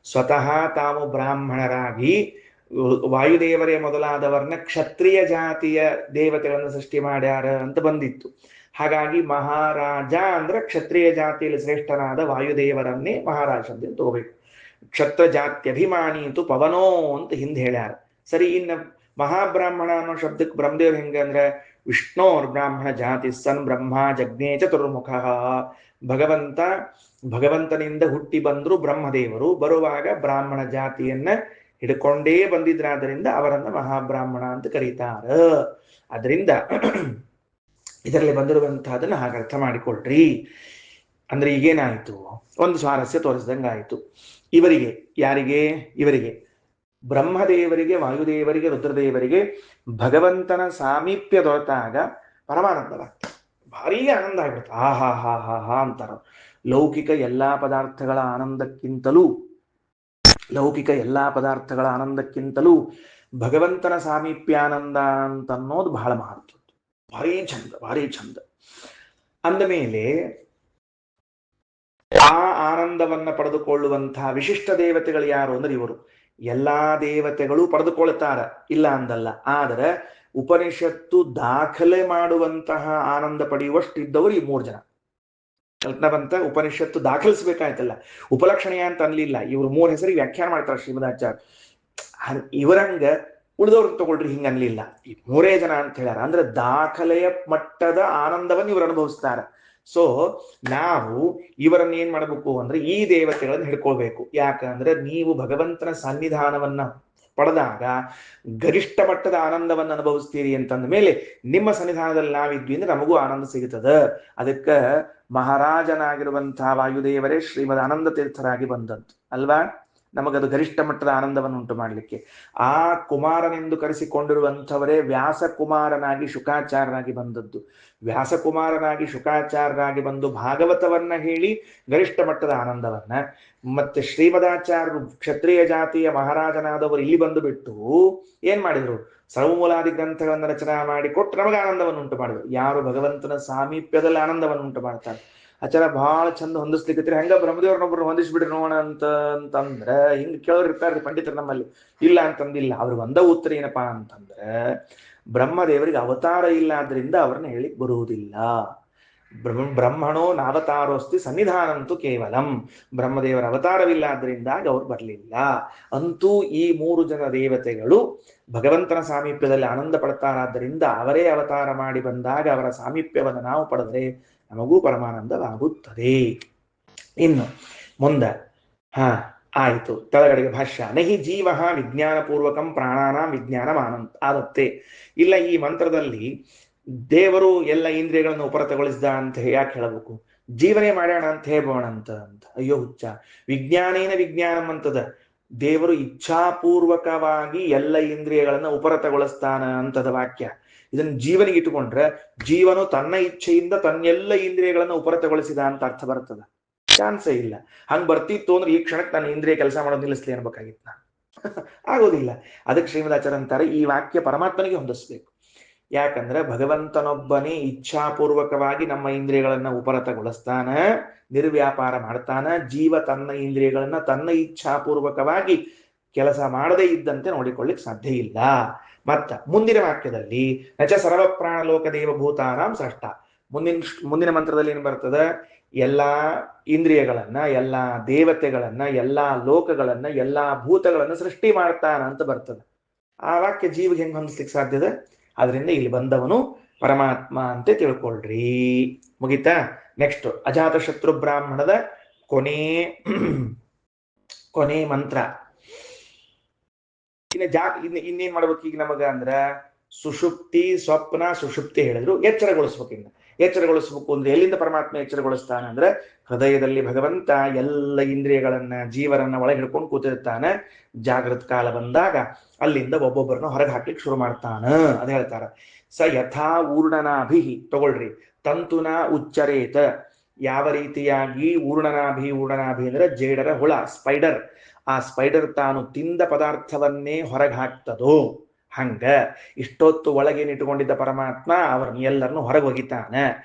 ಸ್ವತಃ ತಾವು ಬ್ರಾಹ್ಮಣರಾಗಿ ವಾಯುದೇವರೇ ಮೊದಲಾದವರನ್ನ ಕ್ಷತ್ರಿಯ ಜಾತಿಯ ದೇವತೆಗಳನ್ನು ಸೃಷ್ಟಿ ಮಾಡ್ಯಾರ ಅಂತ ಬಂದಿತ್ತು. ಹಾಗಾಗಿ ಮಹಾರಾಜ ಅಂದ್ರೆ ಕ್ಷತ್ರಿಯ ಜಾತಿಯಲ್ಲಿ ಶ್ರೇಷ್ಠನಾದ ವಾಯುದೇವರನ್ನೇ ಮಹಾರಾಜ ಅಂತ ತಗೋಬೇಕು. ಕ್ಷತ್ರ ಜಾತ್ಯಭಿಮಾನೀತು ಪವನೋ ಅಂತ ಹಿಂದೆ ಹೇಳ್ಯಾರ. ಸರಿ, ಇನ್ನು ಮಹಾಬ್ರಾಹ್ಮಣ ಅನ್ನೋ ಶಬ್ದಕ್ಕೆ ಬ್ರಹ್ಮದೇವ್ರು ಹೆಂಗಂದ್ರೆ ವಿಷ್ಣೋರ್ ಬ್ರಾಹ್ಮಣ ಜಾತಿ ಸನ್ ಬ್ರಹ್ಮ ಜಜ್ಞೇ ಚತುರ್ಮುಖ. ಭಗವಂತನಿಂದ ಹುಟ್ಟಿ ಬಂದ್ರು ಬ್ರಹ್ಮದೇವರು, ಬರುವಾಗ ಬ್ರಾಹ್ಮಣ ಜಾತಿಯನ್ನ ಹಿಡ್ಕೊಂಡೇ ಬಂದಿದ್ರಾದ್ರಿಂದ ಅವರನ್ನ ಮಹಾಬ್ರಾಹ್ಮಣ ಅಂತ ಕರೀತಾರ. ಅದರಿಂದ ಇದರಲ್ಲಿ ಬಂದಿರುವಂತಹದನ್ನ ಹಾಗೆ ಅರ್ಥ ಮಾಡಿಕೊಳ್ರಿ. ಅಂದ್ರೆ ಈಗೇನಾಯ್ತು, ಒಂದು ಸ್ವಾರಸ್ಯ ತೋರಿಸ್ದಂಗ ಆಯ್ತು. ಇವರಿಗೆ, ಯಾರಿಗೆ? ಇವರಿಗೆ ಬ್ರಹ್ಮದೇವರಿಗೆ, ವಾಯುದೇವರಿಗೆ, ರುದ್ರದೇವರಿಗೆ ಭಗವಂತನ ಸಾಮೀಪ್ಯ ದೊರೆತಾಗ ಪರಮಾನಂದವಾಗ್ತದೆ, ಭಾರೀ ಆನಂದ ಆಗ್ಬಿಡುತ್ತೆ. ಹಾ ಅಂತಾರ. ಲೌಕಿಕ ಎಲ್ಲಾ ಪದಾರ್ಥಗಳ ಆನಂದಕ್ಕಿಂತಲೂ ಭಗವಂತನ ಸಾಮೀಪ್ಯಾನಂದ ಅಂತ ಅನ್ನೋದು ಬಹಳ ಮಹತ್ವ, ಭಾರಿ ಚಂದ. ಅಂದಮೇಲೆ ಆ ಆನಂದವನ್ನ ಪಡೆದುಕೊಳ್ಳುವಂತಹ ವಿಶಿಷ್ಟ ದೇವತೆಗಳು ಯಾರು ಅಂದ್ರೆ ಇವರು. ಎಲ್ಲಾ ದೇವತೆಗಳು ಪಡೆದುಕೊಳ್ತಾರ, ಇಲ್ಲ ಅಂದಲ್ಲ. ಆದರೆ ಉಪನಿಷತ್ತು ದಾಖಲೆ ಮಾಡುವಂತಹ ಆನಂದ ಪಡೆಯುವಷ್ಟಿದ್ದವರು ಈ 3 ಜನ. ಕಲ್ಪನಾ ಬಂತ? ಉಪನಿಷತ್ತು ದಾಖಲಿಸ್ಬೇಕಾಯ್ತಲ್ಲ, ಉಪಲಕ್ಷಣೀಯ ಅಂತ ಅನ್ಲಿಲ್ಲ. ಇವ್ರು 3 ಹೆಸರಿಗೆ ವ್ಯಾಖ್ಯಾನ ಮಾಡ್ತಾರೆ ಶ್ರೀಮದಾಚಾರ್ಯ. ಇವರಂಗ ಉಳಿದವ್ರು ತಗೊಳ್ರಿ ಹಿಂಗ ಅನ್ಲಿಲ್ಲ, ಈ 3 ಜನ ಅಂತ ಹೇಳ್ಯಾರ. ಅಂದ್ರೆ ದಾಖಲೆಯ ಮಟ್ಟದ ಆನಂದವನ್ನು ಇವರು ಅನುಭವಿಸ್ತಾರೆ. ಸೊ ನಾವು ಇವರನ್ನ ಏನ್ ಮಾಡಬೇಕು ಅಂದ್ರೆ ಈ ದೇವತೆಗಳನ್ನು ಹಿಡ್ಕೊಳ್ಬೇಕು. ಯಾಕಂದ್ರೆ ನೀವು ಭಗವಂತನ ಸನ್ನಿಧಾನವನ್ನ ಪಡೆದಾಗ ಗರಿಷ್ಠ ಮಟ್ಟದ ಆನಂದವನ್ನು ಅನುಭವಿಸ್ತೀರಿ ಅಂತಂದ ಮೇಲೆ ನಿಮ್ಮ ಸನ್ನಿಧಾನದಲ್ಲಿ ನಾವಿದ್ವಿ ಅಂದ್ರೆ ನಮಗೂ ಆನಂದ ಸಿಗುತ್ತದೆ. ಅದಕ್ಕೆ ಮಹಾರಾಜನಾಗಿರುವಂತಹ ವಾಯುದೇವರೇ ಶ್ರೀಮದ್ ಆನಂದ ತೀರ್ಥರಾಗಿ ಬಂದದ್ದು ಅಲ್ವಾ, ನಮಗದು ಗರಿಷ್ಠ ಮಟ್ಟದ ಆನಂದವನ್ನು ಉಂಟು ಮಾಡಲಿಕ್ಕೆ. ಆ ಕುಮಾರನೆಂದು ಕರೆಸಿಕೊಂಡಿರುವಂಥವರೇ ವ್ಯಾಸಕುಮಾರನಾಗಿ ಶುಕಾಚಾರ್ಯರಾಗಿ ಬಂದದ್ದು. ವ್ಯಾಸಕುಮಾರನಾಗಿ ಶುಕಾಚಾರ್ಯರಾಗಿ ಬಂದು ಭಾಗವತವನ್ನ ಹೇಳಿ ಗರಿಷ್ಠ ಮಟ್ಟದ ಆನಂದವನ್ನ, ಮತ್ತೆ ಶ್ರೀಮದಾಚಾರ್ಯರು ಕ್ಷತ್ರಿಯ ಜಾತಿಯ ಮಹಾರಾಜನಾದವರು ಇಲ್ಲಿ ಬಂದು ಬಿಟ್ಟು ಏನ್ ಮಾಡಿದ್ರು, ಸರ್ವಮೂಲಾದಿ ಗ್ರಂಥಗಳನ್ನು ರಚನಾ ಮಾಡಿ ಕೊಟ್ಟು ನಮಗೆ ಆನಂದವನ್ನು ಉಂಟು ಮಾಡಿದ್ರು. ಯಾರು ಭಗವಂತನ ಸಾಮೀಪ್ಯದಲ್ಲಿ ಆನಂದವನ್ನು ಉಂಟು ಮಾಡ್ತಾರೆ. ಆಚಾರ ಬಹಳ ಚಂದ ಹೊಂದಿಸ್ಲಿಕ್ಕೆ ಹಂಗ ಬ್ರಹ್ಮದೇವ್ರನ್ನೊಬ್ರು ಹೊಂದಿಸ್ಬಿಡ್ರಿ ನೋಡೋಣ ಅಂತಂದ್ರೆ ಹಿಂಗ್ ಕೇಳೋರು ಇರ್ತಾರ್ರಿ ಪಂಡಿತರು ನಮ್ಮಲ್ಲಿ. ಇಲ್ಲ ಅಂತಂದಿಲ್ಲ. ಅವ್ರಿಗೆ ಒಂದ ಉತ್ತರ ಏನಪ್ಪಾ ಅಂತಂದ್ರೆ, ಬ್ರಹ್ಮದೇವರಿಗೆ ಅವತಾರ ಇಲ್ಲ ಆದ್ರಿಂದ ಅವ್ರನ್ನ ಹೇಳಿಕ್ ಬರುವುದಿಲ್ಲ. ಬ್ರಹ್ಮಣೋ ನಾವತಾರೋಸ್ತಿ ಸನ್ನಿಧಾನಂತೂ ಕೇವಲಂ. ಬ್ರಹ್ಮದೇವರ ಅವತಾರವಿಲ್ಲ ಆದ್ರಿಂದಾಗಿ ಅವ್ರು ಬರಲಿಲ್ಲ. ಅಂತೂ ಈ 3 ಜನ ದೇವತೆಗಳು ಭಗವಂತನ ಸಾಮೀಪ್ಯದಲ್ಲಿ ಆನಂದ ಪಡ್ತಾರಾದ್ದರಿಂದ ಅವರೇ ಅವತಾರ ಮಾಡಿ ಬಂದಾಗ ಅವರ ಸಾಮೀಪ್ಯವನ್ನು ನಾವು ಪಡೆದ್ರೆ ನಮಗೂ ಪರಮಾನಂದವಾಗುತ್ತದೆ. ಇನ್ನು ಮುಂದೆ ಆಯಿತು. ಕೆಳಗಡೆಗೆ ಭಾಷ್ಯ. ನಹಿ ಜೀವ ವಿಜ್ಞಾನಪೂರ್ವಕಂ ಪ್ರಾಣಾನಾಂ ವಿಜ್ಞಾನ ಆದತ್ತೆ. ಇಲ್ಲ, ಈ ಮಂತ್ರದಲ್ಲಿ ದೇವರು ಎಲ್ಲ ಇಂದ್ರಿಯಗಳನ್ನು ಉಪರತಗೊಳಿಸಿದ ಅಂತ ಯಾಕೆ ಹೇಳಬೇಕು? ಜೀವನೇ ಮಾಡೋಣ ಅಂತ ಹೇಳ್ಬೋಣ ಅಂತ. ಅಯ್ಯೋ ಹುಚ್ಚ, ವಿಜ್ಞಾನೇನ ವಿಜ್ಞಾನಂ ಅಂತದ. ದೇವರು ಇಚ್ಛಾಪೂರ್ವಕವಾಗಿ ಎಲ್ಲ ಇಂದ್ರಿಯಗಳನ್ನ ಉಪರತಗೊಳಿಸ್ತಾನ ಅಂತದ ವಾಕ್ಯ. ಇದನ್ನು ಜೀವನಿಗೆ ಇಟ್ಟುಕೊಂಡ್ರೆ ಜೀವನು ತನ್ನ ಇಚ್ಛೆಯಿಂದ ತನ್ನೆಲ್ಲ ಇಂದ್ರಿಯಗಳನ್ನು ಉಪರತಗೊಳಿಸಿದ ಅಂತ ಅರ್ಥ ಬರ್ತದ? ಚಾನ್ಸೇ ಇಲ್ಲ. ಹಂಗ್ ಬರ್ತಿತ್ತು ಅಂದ್ರೆ ಈ ಕ್ಷಣಕ್ಕೆ ನಾನು ಇಂದ್ರಿಯ ಕೆಲಸ ಮಾಡೋದು ನಿಲ್ಲಿಸ್ಲಿ ಅನ್ಬೇಕಾಗಿತ್ತು ನಾನು. ಆಗೋದಿಲ್ಲ. ಅದಕ್ಕೆ ಶ್ರೀಮದಾಚಾರ್ಯ ಅಂತಾರೆ ಈ ವಾಕ್ಯ ಪರಮಾತ್ಮನಿಗೆ ಹೊಂದಿಸ್ಬೇಕು. ಯಾಕಂದ್ರೆ ಭಗವಂತನೊಬ್ಬನೇ ಇಚ್ಛಾಪೂರ್ವಕವಾಗಿ ನಮ್ಮ ಇಂದ್ರಿಯಗಳನ್ನ ಉಪರತಗೊಳಿಸ್ತಾನ, ನಿರ್ವ್ಯಾಪಾರ ಮಾಡ್ತಾನ. ಜೀವ ತನ್ನ ಇಂದ್ರಿಯಗಳನ್ನ ತನ್ನ ಇಚ್ಛಾಪೂರ್ವಕವಾಗಿ ಕೆಲಸ ಮಾಡದೇ ಇದ್ದಂತೆ ನೋಡಿಕೊಳ್ಳಿಕ್ ಸಾಧ್ಯ ಇಲ್ಲ. ಮತ್ತ ಮುಂದಿನ ವಾಕ್ಯದಲ್ಲಿ ನಚ ಸರ್ವ ಪ್ರಾಣ ಲೋಕ ದೇವಭೂತಾನಾಂ ಸೃಷ್ಟ. ಮುಂದಿನ ಮಂತ್ರದಲ್ಲಿ ಏನ್ ಬರ್ತದೆ? ಎಲ್ಲಾ ಇಂದ್ರಿಯಗಳನ್ನ, ಎಲ್ಲಾ ದೇವತೆಗಳನ್ನ, ಎಲ್ಲಾ ಲೋಕಗಳನ್ನ, ಎಲ್ಲಾ ಭೂತಗಳನ್ನ ಸೃಷ್ಟಿ ಮಾಡ್ತಾನ ಅಂತ ಬರ್ತದೆ. ಆ ವಾಕ್ಯ ಜೀವಿಗೆ ಹೆಂಗ್ ಹೊಂದಿಸ್ಲಿಕ್ಕೆ ಸಾಧ್ಯದ? ಅದರಿಂದ ಇಲ್ಲಿ ಬಂದವನು ಪರಮಾತ್ಮ ಅಂತ ತಿಳ್ಕೊಳ್ರಿ. ಮುಗಿತಾ? ನೆಕ್ಸ್ಟ್ ಅಜಾತ ಶತ್ರು ಬ್ರಾಹ್ಮಣದ ಕೊನೆ ಮಂತ್ರ. ಇನ್ನೇನ್ ಮಾಡ್ಬೇಕು ಈಗ ನಮಗ ಅಂದ್ರ ಸುಷುಪ್ತಿ, ಸ್ವಪ್ನ, ಸುಷುಪ್ತಿ ಹೇಳಿದ್ರು. ಎಚ್ಚರಗೊಳಿಸ್ಬೇಕು. ಎಚ್ಚರಗೊಳಿಸ್ಬೇಕು ಅಂದ್ರೆ ಎಲ್ಲಿಂದ ಪರಮಾತ್ಮ ಎಚ್ಚರಗೊಳಿಸ್ತಾನೆ ಅಂದ್ರೆ ಹೃದಯದಲ್ಲಿ ಭಗವಂತ ಎಲ್ಲ ಇಂದ್ರಿಯಗಳನ್ನ, ಜೀವರನ್ನ ಒಳಗೆ ಹಿಡ್ಕೊಂಡು ಕೂತಿರ್ತಾನೆ. ಜಾಗೃತ ಕಾಲ ಬಂದಾಗ ಅಲ್ಲಿಂದ ಒಬ್ಬೊಬ್ಬರನ್ನ ಹೊರಗೆ ಹಾಕ್ಲಿಕ್ಕೆ ಶುರು ಮಾಡ್ತಾನ. ಅದ ಹೇಳ್ತಾರ. ಸ ಯಥಾ ಊರ್ಣನಾಭಿ, ತಗೊಳ್ರಿ, ತಂತುನ ಉಚ್ಚರೇತ. ಯಾವ ರೀತಿಯಾಗಿ ಊರ್ಣನಾಭಿ ಅಂದ್ರೆ ಜೇಡರ ಹುಳ, ಸ್ಪೈಡರ್. ಆ ಸ್ಪೈಡರ್ ತಾನು ತಿಂದ ಪದಾರ್ಥವನ್ನೇ ಹೊರಗೆ ಹಾಕ್ತದೋ ಹಂಗ ಇಷ್ಟೊತ್ತು ಒಳಗೇನಿಟ್ಟುಕೊಂಡಿದ್ದ ಪರಮಾತ್ಮ ಅವರನ್ನ ಎಲ್ಲರನ್ನು ಹೊರಗೆ ಒಗಿತಾನ.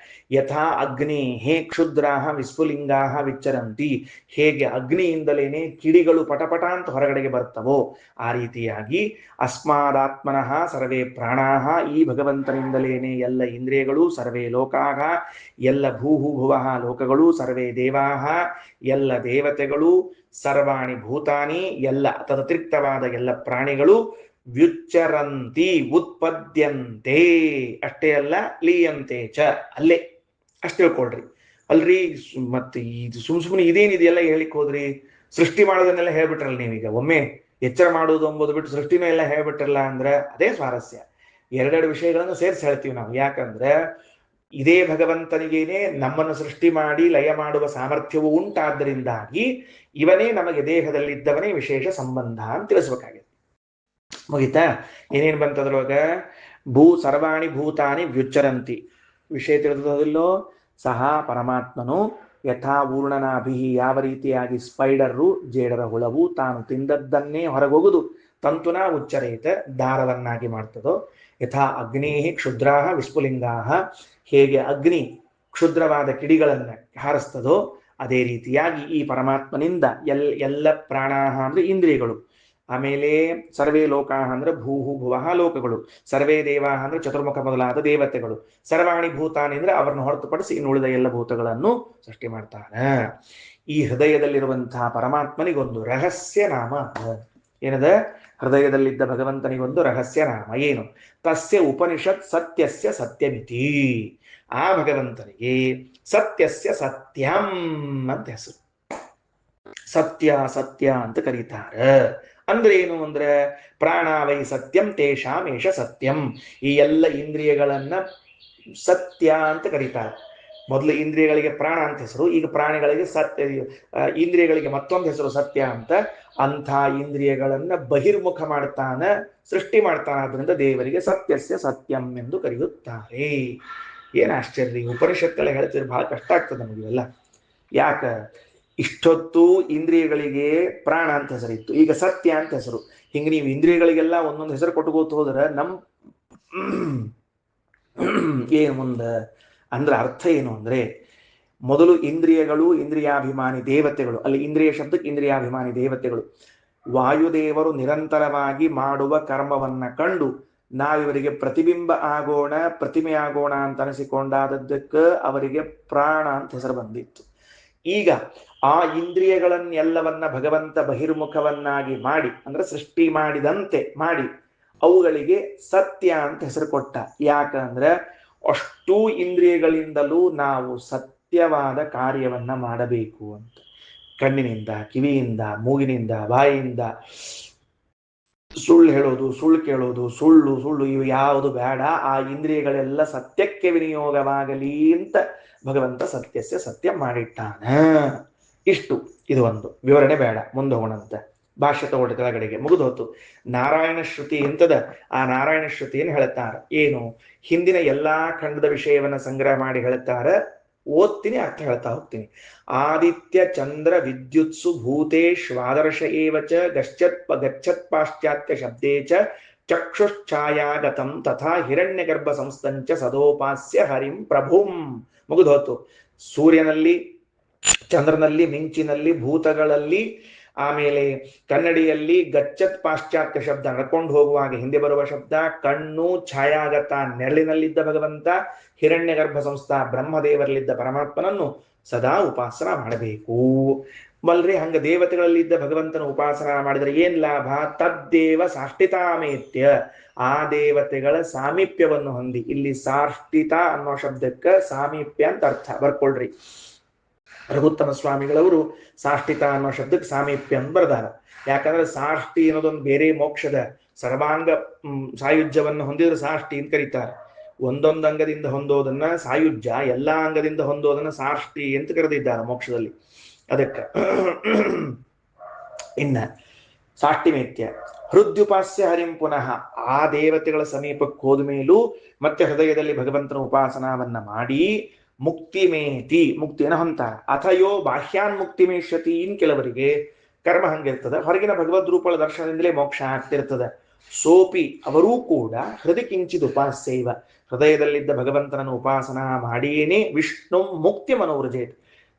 ಯಥಾ ಅಗ್ನಿ ಹೇ ಕ್ಷುದ್ರಾಹ ವಿಸ್ಫುಲಿಂಗಾಹ ವಿಚ್ಚರಂತಿ. ಹೇಗೆ ಅಗ್ನಿಯಿಂದಲೇನೆ ಕಿಡಿಗಳು ಪಟಪಟ ಅಂತ ಹೊರಗಡೆಗೆ ಬರ್ತವೋ ಆ ರೀತಿಯಾಗಿ ಅಸ್ಮಾದಾತ್ಮನಃ ಸರ್ವೇ ಪ್ರಾಣಾಹ. ಈ ಭಗವಂತನಿಂದಲೇನೆ ಎಲ್ಲ ಇಂದ್ರಿಯಗಳು, ಸರ್ವೇ ಲೋಕಾಹ, ಎಲ್ಲ ಭೂಭುವಃ ಲೋಕಗಳು, ಸರ್ವೇ ದೇವಾಹ, ಎಲ್ಲ ದೇವತೆಗಳು, ಸರ್ವಾಣಿ ಭೂತಾನಿ, ಎಲ್ಲ ತದತಿರಿಕ್ತವಾದ ಎಲ್ಲ ಪ್ರಾಣಿಗಳು, ವ್ಯುಚ್ಚರಂತಿ ಉತ್ಪದ್ಯಂತೆ. ಅಷ್ಟೇ ಅಲ್ಲ, ಲೀಯಂತೆ ಚ, ಅಲ್ಲೇ ಅಷ್ಟೇ ತಿಳ್ಕೊಳ್ರಿ. ಅಲ್ರಿ ಮತ್ತೆ ಇದು ಸುಮ್ಮನೆ ಇದೇನಿದೆಯಲ್ಲ ಹೇಳಿಕ್ ಹೋದ್ರಿ? ಸೃಷ್ಟಿ ಮಾಡೋದನ್ನೆಲ್ಲ ಹೇಳ್ಬಿಟ್ರಲ್ಲ ನೀವೀಗ. ಒಮ್ಮೆ ಎಚ್ಚರ ಮಾಡುವುದು ಎಂಬುದು ಬಿಟ್ಟು ಸೃಷ್ಟಿನೂ ಎಲ್ಲ ಹೇಳ್ಬಿಟ್ರಲ್ಲ ಅಂದ್ರೆ ಅದೇ ಸ್ವಾರಸ್ಯ. ಎರಡೆರಡು ವಿಷಯಗಳನ್ನು ಸೇರಿಸಿ ಹೇಳ್ತೀವಿ ನಾವು. ಯಾಕಂದ್ರೆ ಇದೇ ಭಗವಂತನಿಗೇನೆ ನಮ್ಮನ್ನು ಸೃಷ್ಟಿ ಮಾಡಿ ಲಯ ಮಾಡುವ ಸಾಮರ್ಥ್ಯವು ಉಂಟಾದ್ದರಿಂದಾಗಿ ಇವನೇ ನಮಗೆ ದೇಹದಲ್ಲಿದ್ದವನೇ ವಿಶೇಷ ಸಂಬಂಧ ಅಂತ ತಿಳಿಸ್ಬೇಕಾಗಿದೆ. ಮುಗಿತಾ? ಏನೇನು ಬಂತದ್ರೊಳಗ? ಸರ್ವಾಣಿ ಭೂತಾನಿ ವ್ಯುಚ್ಚರಂತಿ. ವಿಷಯ ತಿಳಿದಿಲ್ಲೋ? ಸಹ ಪರಮಾತ್ಮನು ಯಥಾ ಊರ್ಣನಾಭಿ, ಯಾವ ರೀತಿಯಾಗಿ ಸ್ಪೈಡರು, ಜೇಡರ ಹುಳವು ತಾನು ತಿಂದದ್ದನ್ನೇ ಹೊರಗೋಗುದು ತಂತುನಾ ಉಚ್ಚರೇತ, ದಾರವನ್ನಾಗಿ ಮಾಡ್ತದೋ. ಯಥಾ ಅಗ್ನಿ ಕ್ಷುದ್ರಾಹ ವಿಸ್ಫುಲಿಂಗಾಹ, ಹೇಗೆ ಅಗ್ನಿ ಕ್ಷುದ್ರವಾದ ಕಿಡಿಗಳನ್ನ ಹಾರಿಸ್ತದೋ ಅದೇ ರೀತಿಯಾಗಿ ಈ ಪರಮಾತ್ಮನಿಂದ ಎಲ್ಲ ಪ್ರಾಣಾಹ ಅಂದ್ರೆ ಇಂದ್ರಿಯಗಳು, ಆಮೇಲೆ ಸರ್ವೇ ಲೋಕಾಹ ಅಂದ್ರೆ ಭೂಭುವಃ ಲೋಕಗಳು, ಸರ್ವೇ ದೇವಾಹ ಅಂದ್ರೆ ಚತುರ್ಮುಖ ಮೊದಲಾದ ದೇವತೆಗಳು, ಸರ್ವಾಣಿ ಭೂತಾನಿ ಅಂದ್ರೆ ಅವರನ್ನು ಹೊರತುಪಡಿಸಿ ಇನ್ನುಳಿದ ಎಲ್ಲ ಭೂತಗಳನ್ನು ಸೃಷ್ಟಿ ಮಾಡ್ತಾನೆ. ಈ ಹೃದಯದಲ್ಲಿರುವಂತಹ ಪರಮಾತ್ಮನಿಗೊಂದು ರಹಸ್ಯ ನಾಮ. ಏನದ? ಹೃದಯದಲ್ಲಿದ್ದ ಭಗವಂತನಿಗೊಂದು ರಹಸ್ಯ ನಾಮ. ಏನು? ತಸ್ಯ ಉಪನಿಷತ್ ಸತ್ಯಸ್ಯ ಸತ್ಯಮಿತಿ. ಆ ಭಗವಂತನಿಗೆ ಸತ್ಯಸ್ಯ ಸತ್ಯಂ ಅಂತ ಹೆಸರು. ಸತ್ಯ ಸತ್ಯ ಅಂತ ಕರೀತಾರೆ. ಅಂದ್ರೆ ಏನು ಅಂದ್ರೆ ಪ್ರಾಣಾವೈ ಸತ್ಯಂ ತೇಷಾಮೇಷ ಸತ್ಯಂ. ಈ ಎಲ್ಲ ಇಂದ್ರಿಯಗಳನ್ನ ಸತ್ಯ ಅಂತ ಕರೀತಾರೆ. ಮೊದಲು ಇಂದ್ರಿಯಗಳಿಗೆ ಪ್ರಾಣ ಅಂತ ಹೆಸರು, ಈಗ ಪ್ರಾಣಿಗಳಿಗೆ ಸತ್ಯ, ಇಂದ್ರಿಯಗಳಿಗೆ ಮತ್ತೊಂದು ಹೆಸರು ಸತ್ಯ ಅಂತ. ಅಂಥ ಇಂದ್ರಿಯಗಳನ್ನ ಬಹಿರ್ಮುಖ ಮಾಡ್ತಾನ, ಸೃಷ್ಟಿ ಮಾಡ್ತಾನ. ಆದ್ರಿಂದ ದೇವರಿಗೆ ಸತ್ಯಸ್ಯ ಸತ್ಯಂ ಎಂದು ಕರೆಯುತ್ತಾರೆ. ಏನ್ ಆಶ್ಚರ್ಯ! ಉಪನಿಷತ್ತೆಲ್ಲ ಹೇಳ್ತಿದ್ರೆ ಬಹಳ ಕಷ್ಟ ಆಗ್ತದೆ ನಮಗೆಲ್ಲ. ಯಾಕ? ಇಷ್ಟೊತ್ತು ಇಂದ್ರಿಯಗಳಿಗೆ ಪ್ರಾಣ ಅಂತ ಹೆಸರಿತ್ತು, ಈಗ ಸತ್ಯ ಅಂತ ಹೆಸರು. ಹಿಂಗೆ ನೀವು ಇಂದ್ರಿಯಗಳಿಗೆಲ್ಲ ಒಂದೊಂದು ಹೆಸರು ಕೊಟ್ಟುಕೋತ ಹೋದ್ರೆ ಏನು ಮುಂದೆ ಅಂದ್ರೆ ಅರ್ಥ ಏನು ಅಂದ್ರೆ, ಮೊದಲು ಇಂದ್ರಿಯಗಳು, ಇಂದ್ರಿಯಾಭಿಮಾನಿ ದೇವತೆಗಳು, ಅಲ್ಲಿ ಇಂದ್ರಿಯ ಶಬ್ದಕ್ಕೆ ಇಂದ್ರಿಯಾಭಿಮಾನಿ ದೇವತೆಗಳು, ವಾಯುದೇವರು ನಿರಂತರವಾಗಿ ಮಾಡುವ ಕರ್ಮವನ್ನ ಕಂಡು ನಾವಿವರಿಗೆ ಪ್ರತಿಬಿಂಬ ಆಗೋಣ, ಪ್ರತಿಮೆ ಆಗೋಣ ಅಂತ ಅನಿಸಿಕೊಂಡಾದದ್ದಕ್ಕೆ ಅವರಿಗೆ ಪ್ರಾಣ ಅಂತ ಹೆಸರು ಬಂದಿತ್ತು. ಈಗ ಆ ಇಂದ್ರಿಯಗಳನ್ನೆಲ್ಲವನ್ನ ಭಗವಂತ ಬಹಿರ್ಮುಖವನ್ನಾಗಿ ಮಾಡಿ, ಅಂದ್ರೆ ಸೃಷ್ಟಿ ಮಾಡಿದಂತೆ ಮಾಡಿ ಅವುಗಳಿಗೆ ಸತ್ಯ ಅಂತ ಹೆಸರು ಕೊಟ್ಟ. ಯಾಕಂದ್ರೆ ಅಷ್ಟೂ ಇಂದ್ರಿಯಗಳಿಂದಲೂ ನಾವು ಸತ್ಯವಾದ ಕಾರ್ಯವನ್ನ ಮಾಡಬೇಕು ಅಂತ. ಕಣ್ಣಿನಿಂದ, ಕಿವಿಯಿಂದ, ಮೂಗಿನಿಂದ, ಬಾಯಿಯಿಂದ ಸುಳ್ಳು ಹೇಳೋದು, ಸುಳ್ಳು ಕೇಳೋದು, ಸುಳ್ಳು ಇವು ಯಾವುದು ಬೇಡ. ಆ ಇಂದ್ರಿಯಗಳೆಲ್ಲ ಸತ್ಯಕ್ಕೆ ವಿನಿಯೋಗವಾಗಲಿ ಅಂತ ಭಗವಂತ ಸತ್ಯಸ್ಯ ಸತ್ಯ ಮಾಡಿಟ್ಟಾನ. ಇಷ್ಟು, ಇದು ಒಂದು ವಿವರಣೆ ಬೇಡ, ಮುಂದೆ ಹೋಗೋಣಂತೆ. ಭಾಷ್ಯ ತಗೊಂಡ ಕೆಳಗಡೆಗೆ ಮುಗಿದು ಹೋತು. ನಾರಾಯಣ ಶ್ರುತಿ ಎಂತದ, ಆ ನಾರಾಯಣ ಶ್ರುತಿಯನ್ನು ಹೇಳುತ್ತಾರೆ. ಏನು, ಹಿಂದಿನ ಎಲ್ಲಾ ಖಂಡದ ವಿಷಯವನ್ನ ಸಂಗ್ರಹ ಮಾಡಿ ಹೇಳುತ್ತಾರೆ. ಓದ್ತೀನಿ, ಅರ್ಥ ಹೇಳ್ತಾ ಹೋಗ್ತೀನಿ. ಆದಿತ್ಯ ಚಂದ್ರ ವಿದ್ಯುತ್ಸು ಭೂತೇಶ್ವಾದರ್ಶ ಏವಚ ಗಚ್ಚತ್ ಪಾಶ್ಚಾತ್ಯ ಶಬ್ದೇ ಚ ಚಕ್ಷುಶ್ಛಾಯಾಗತಂ ತಥಾ ಹಿರಣ್ಯಗರ್ಭ ಸಂಸ್ತಂಚ ಸದೋಪಾಸ್ಯ ಹರಿಂ ಪ್ರಭುಂ. ಮುಗಿದೋತು. ಸೂರ್ಯನಲ್ಲಿ, ಚಂದ್ರನಲ್ಲಿ, ಮಿಂಚಿನಲ್ಲಿ, ಭೂತಗಳಲ್ಲಿ, ಆಮೇಲೆ ಕನ್ನಡಿಯಲ್ಲಿ ಗಚ್ಚತ್ ಪಾಶ್ಚಾತ್ಯ ಶಬ್ದ ನಡ್ಕೊಂಡು ಹೋಗುವಾಗ ಹಿಂದೆ ಬರುವ ಶಬ್ದ, ಕಣ್ಣು ಛಾಯಾಗತ ನೆರಳಿನಲ್ಲಿದ್ದ ಭಗವಂತ, ಹಿರಣ್ಯಗರ್ಭ ಸಂಸ್ಥಾ ಬ್ರಹ್ಮದೇವರಲ್ಲಿದ್ದ ಪರಮಾತ್ಮನನ್ನು ಸದಾ ಉಪಾಸನ ಮಾಡಬೇಕು. ಬಲ್ರಿ ಹಂಗ ದೇವತೆಗಳಲ್ಲಿದ್ದ ಭಗವಂತನ ಉಪಾಸನ ಮಾಡಿದರೆ ಏನ್ ಲಾಭ? ತದ್ದೇವ ಸಾಷ್ಟಿತಾಮೇತ್ಯ, ಆ ದೇವತೆಗಳ ಸಾಮೀಪ್ಯವನ್ನು ಹೊಂದಿ. ಇಲ್ಲಿ ಸಾಷ್ಟಿತ ಅನ್ನೋ ಶಬ್ದಕ್ಕೆ ಸಾಮೀಪ್ಯ ಅಂತ ಅರ್ಥ ಬರ್ಕೊಳ್ರಿ. ರಘುತ್ತಮ ಸ್ವಾಮಿಗಳವರು ಸಾಷ್ಟಿತ ಅನ್ನೋ ಶಬ್ದಕ್ಕೆ ಸಾಮೀಪ್ಯ ಅಂತ ಬರ್ದಾರ. ಯಾಕಂದ್ರೆ ಸಾಷ್ಟಿ ಅನ್ನೋದೊಂದು ಬೇರೆ ಮೋಕ್ಷದ ಸರ್ವಾಂಗ ಸಾಯುಜ್ಯವನ್ನು ಹೊಂದಿದ್ರೆ ಸಾಷ್ಟಿ ಅಂತ ಕರೀತಾರೆ. ಒಂದೊಂದು ಅಂಗದಿಂದ ಹೊಂದೋದನ್ನ ಸಾಯುಜ್ಯ, ಎಲ್ಲಾ ಅಂಗದಿಂದ ಹೊಂದೋದನ್ನ ಸಾಷ್ಟಿ ಅಂತ ಕರೆದಿದ್ದಾರೆ ಮೋಕ್ಷದಲ್ಲಿ. ಅದಕ್ಕೆ ಇನ್ನ ಸಾಷ್ಟಿಮೇತ್ಯ ಹೃದ್ಯುಪಾಸ್ಯ ಹರಿಂ ಪುನಃ, ಆ ದೇವತೆಗಳ ಸಮೀಪಕ್ಕೆ ಹೋದ ಮೇಲೂ ಮತ್ತೆ ಹೃದಯದಲ್ಲಿ ಭಗವಂತನ ಉಪಾಸನವನ್ನ ಮಾಡಿ ಮುಕ್ತಿಮೇತಿ, ಮುಕ್ತಿಯನ್ನು ಹೊಂತಾರ. ಅಥಯೋ ಬಾಹ್ಯಾನ್ ಮುಕ್ತಿ ಮೇಷ್ಯತಿ, ಇನ್ ಕೆಲವರಿಗೆ ಕರ್ಮ ಹಂಗಿರ್ತದೆ, ಹೊರಗಿನ ಭಗವದ್ ರೂಪಗಳ ದರ್ಶನದಿಂದಲೇ ಮೋಕ್ಷ ಆಗ್ತಿರ್ತದೆ. ಸೋಪಿ, ಅವರೂ ಕೂಡ ಹೃದಯ ಕಿಂಚಿದ್ ಉಪಾಸ್ಯೈವ, ಹೃದಯದಲ್ಲಿದ್ದ ಭಗವಂತನನ್ನು ಉಪಾಸನ ಮಾಡಿಯೇನೆ ವಿಷ್ಣು ಮುಕ್ತಿ ಮನೋವೃಜೇತ್,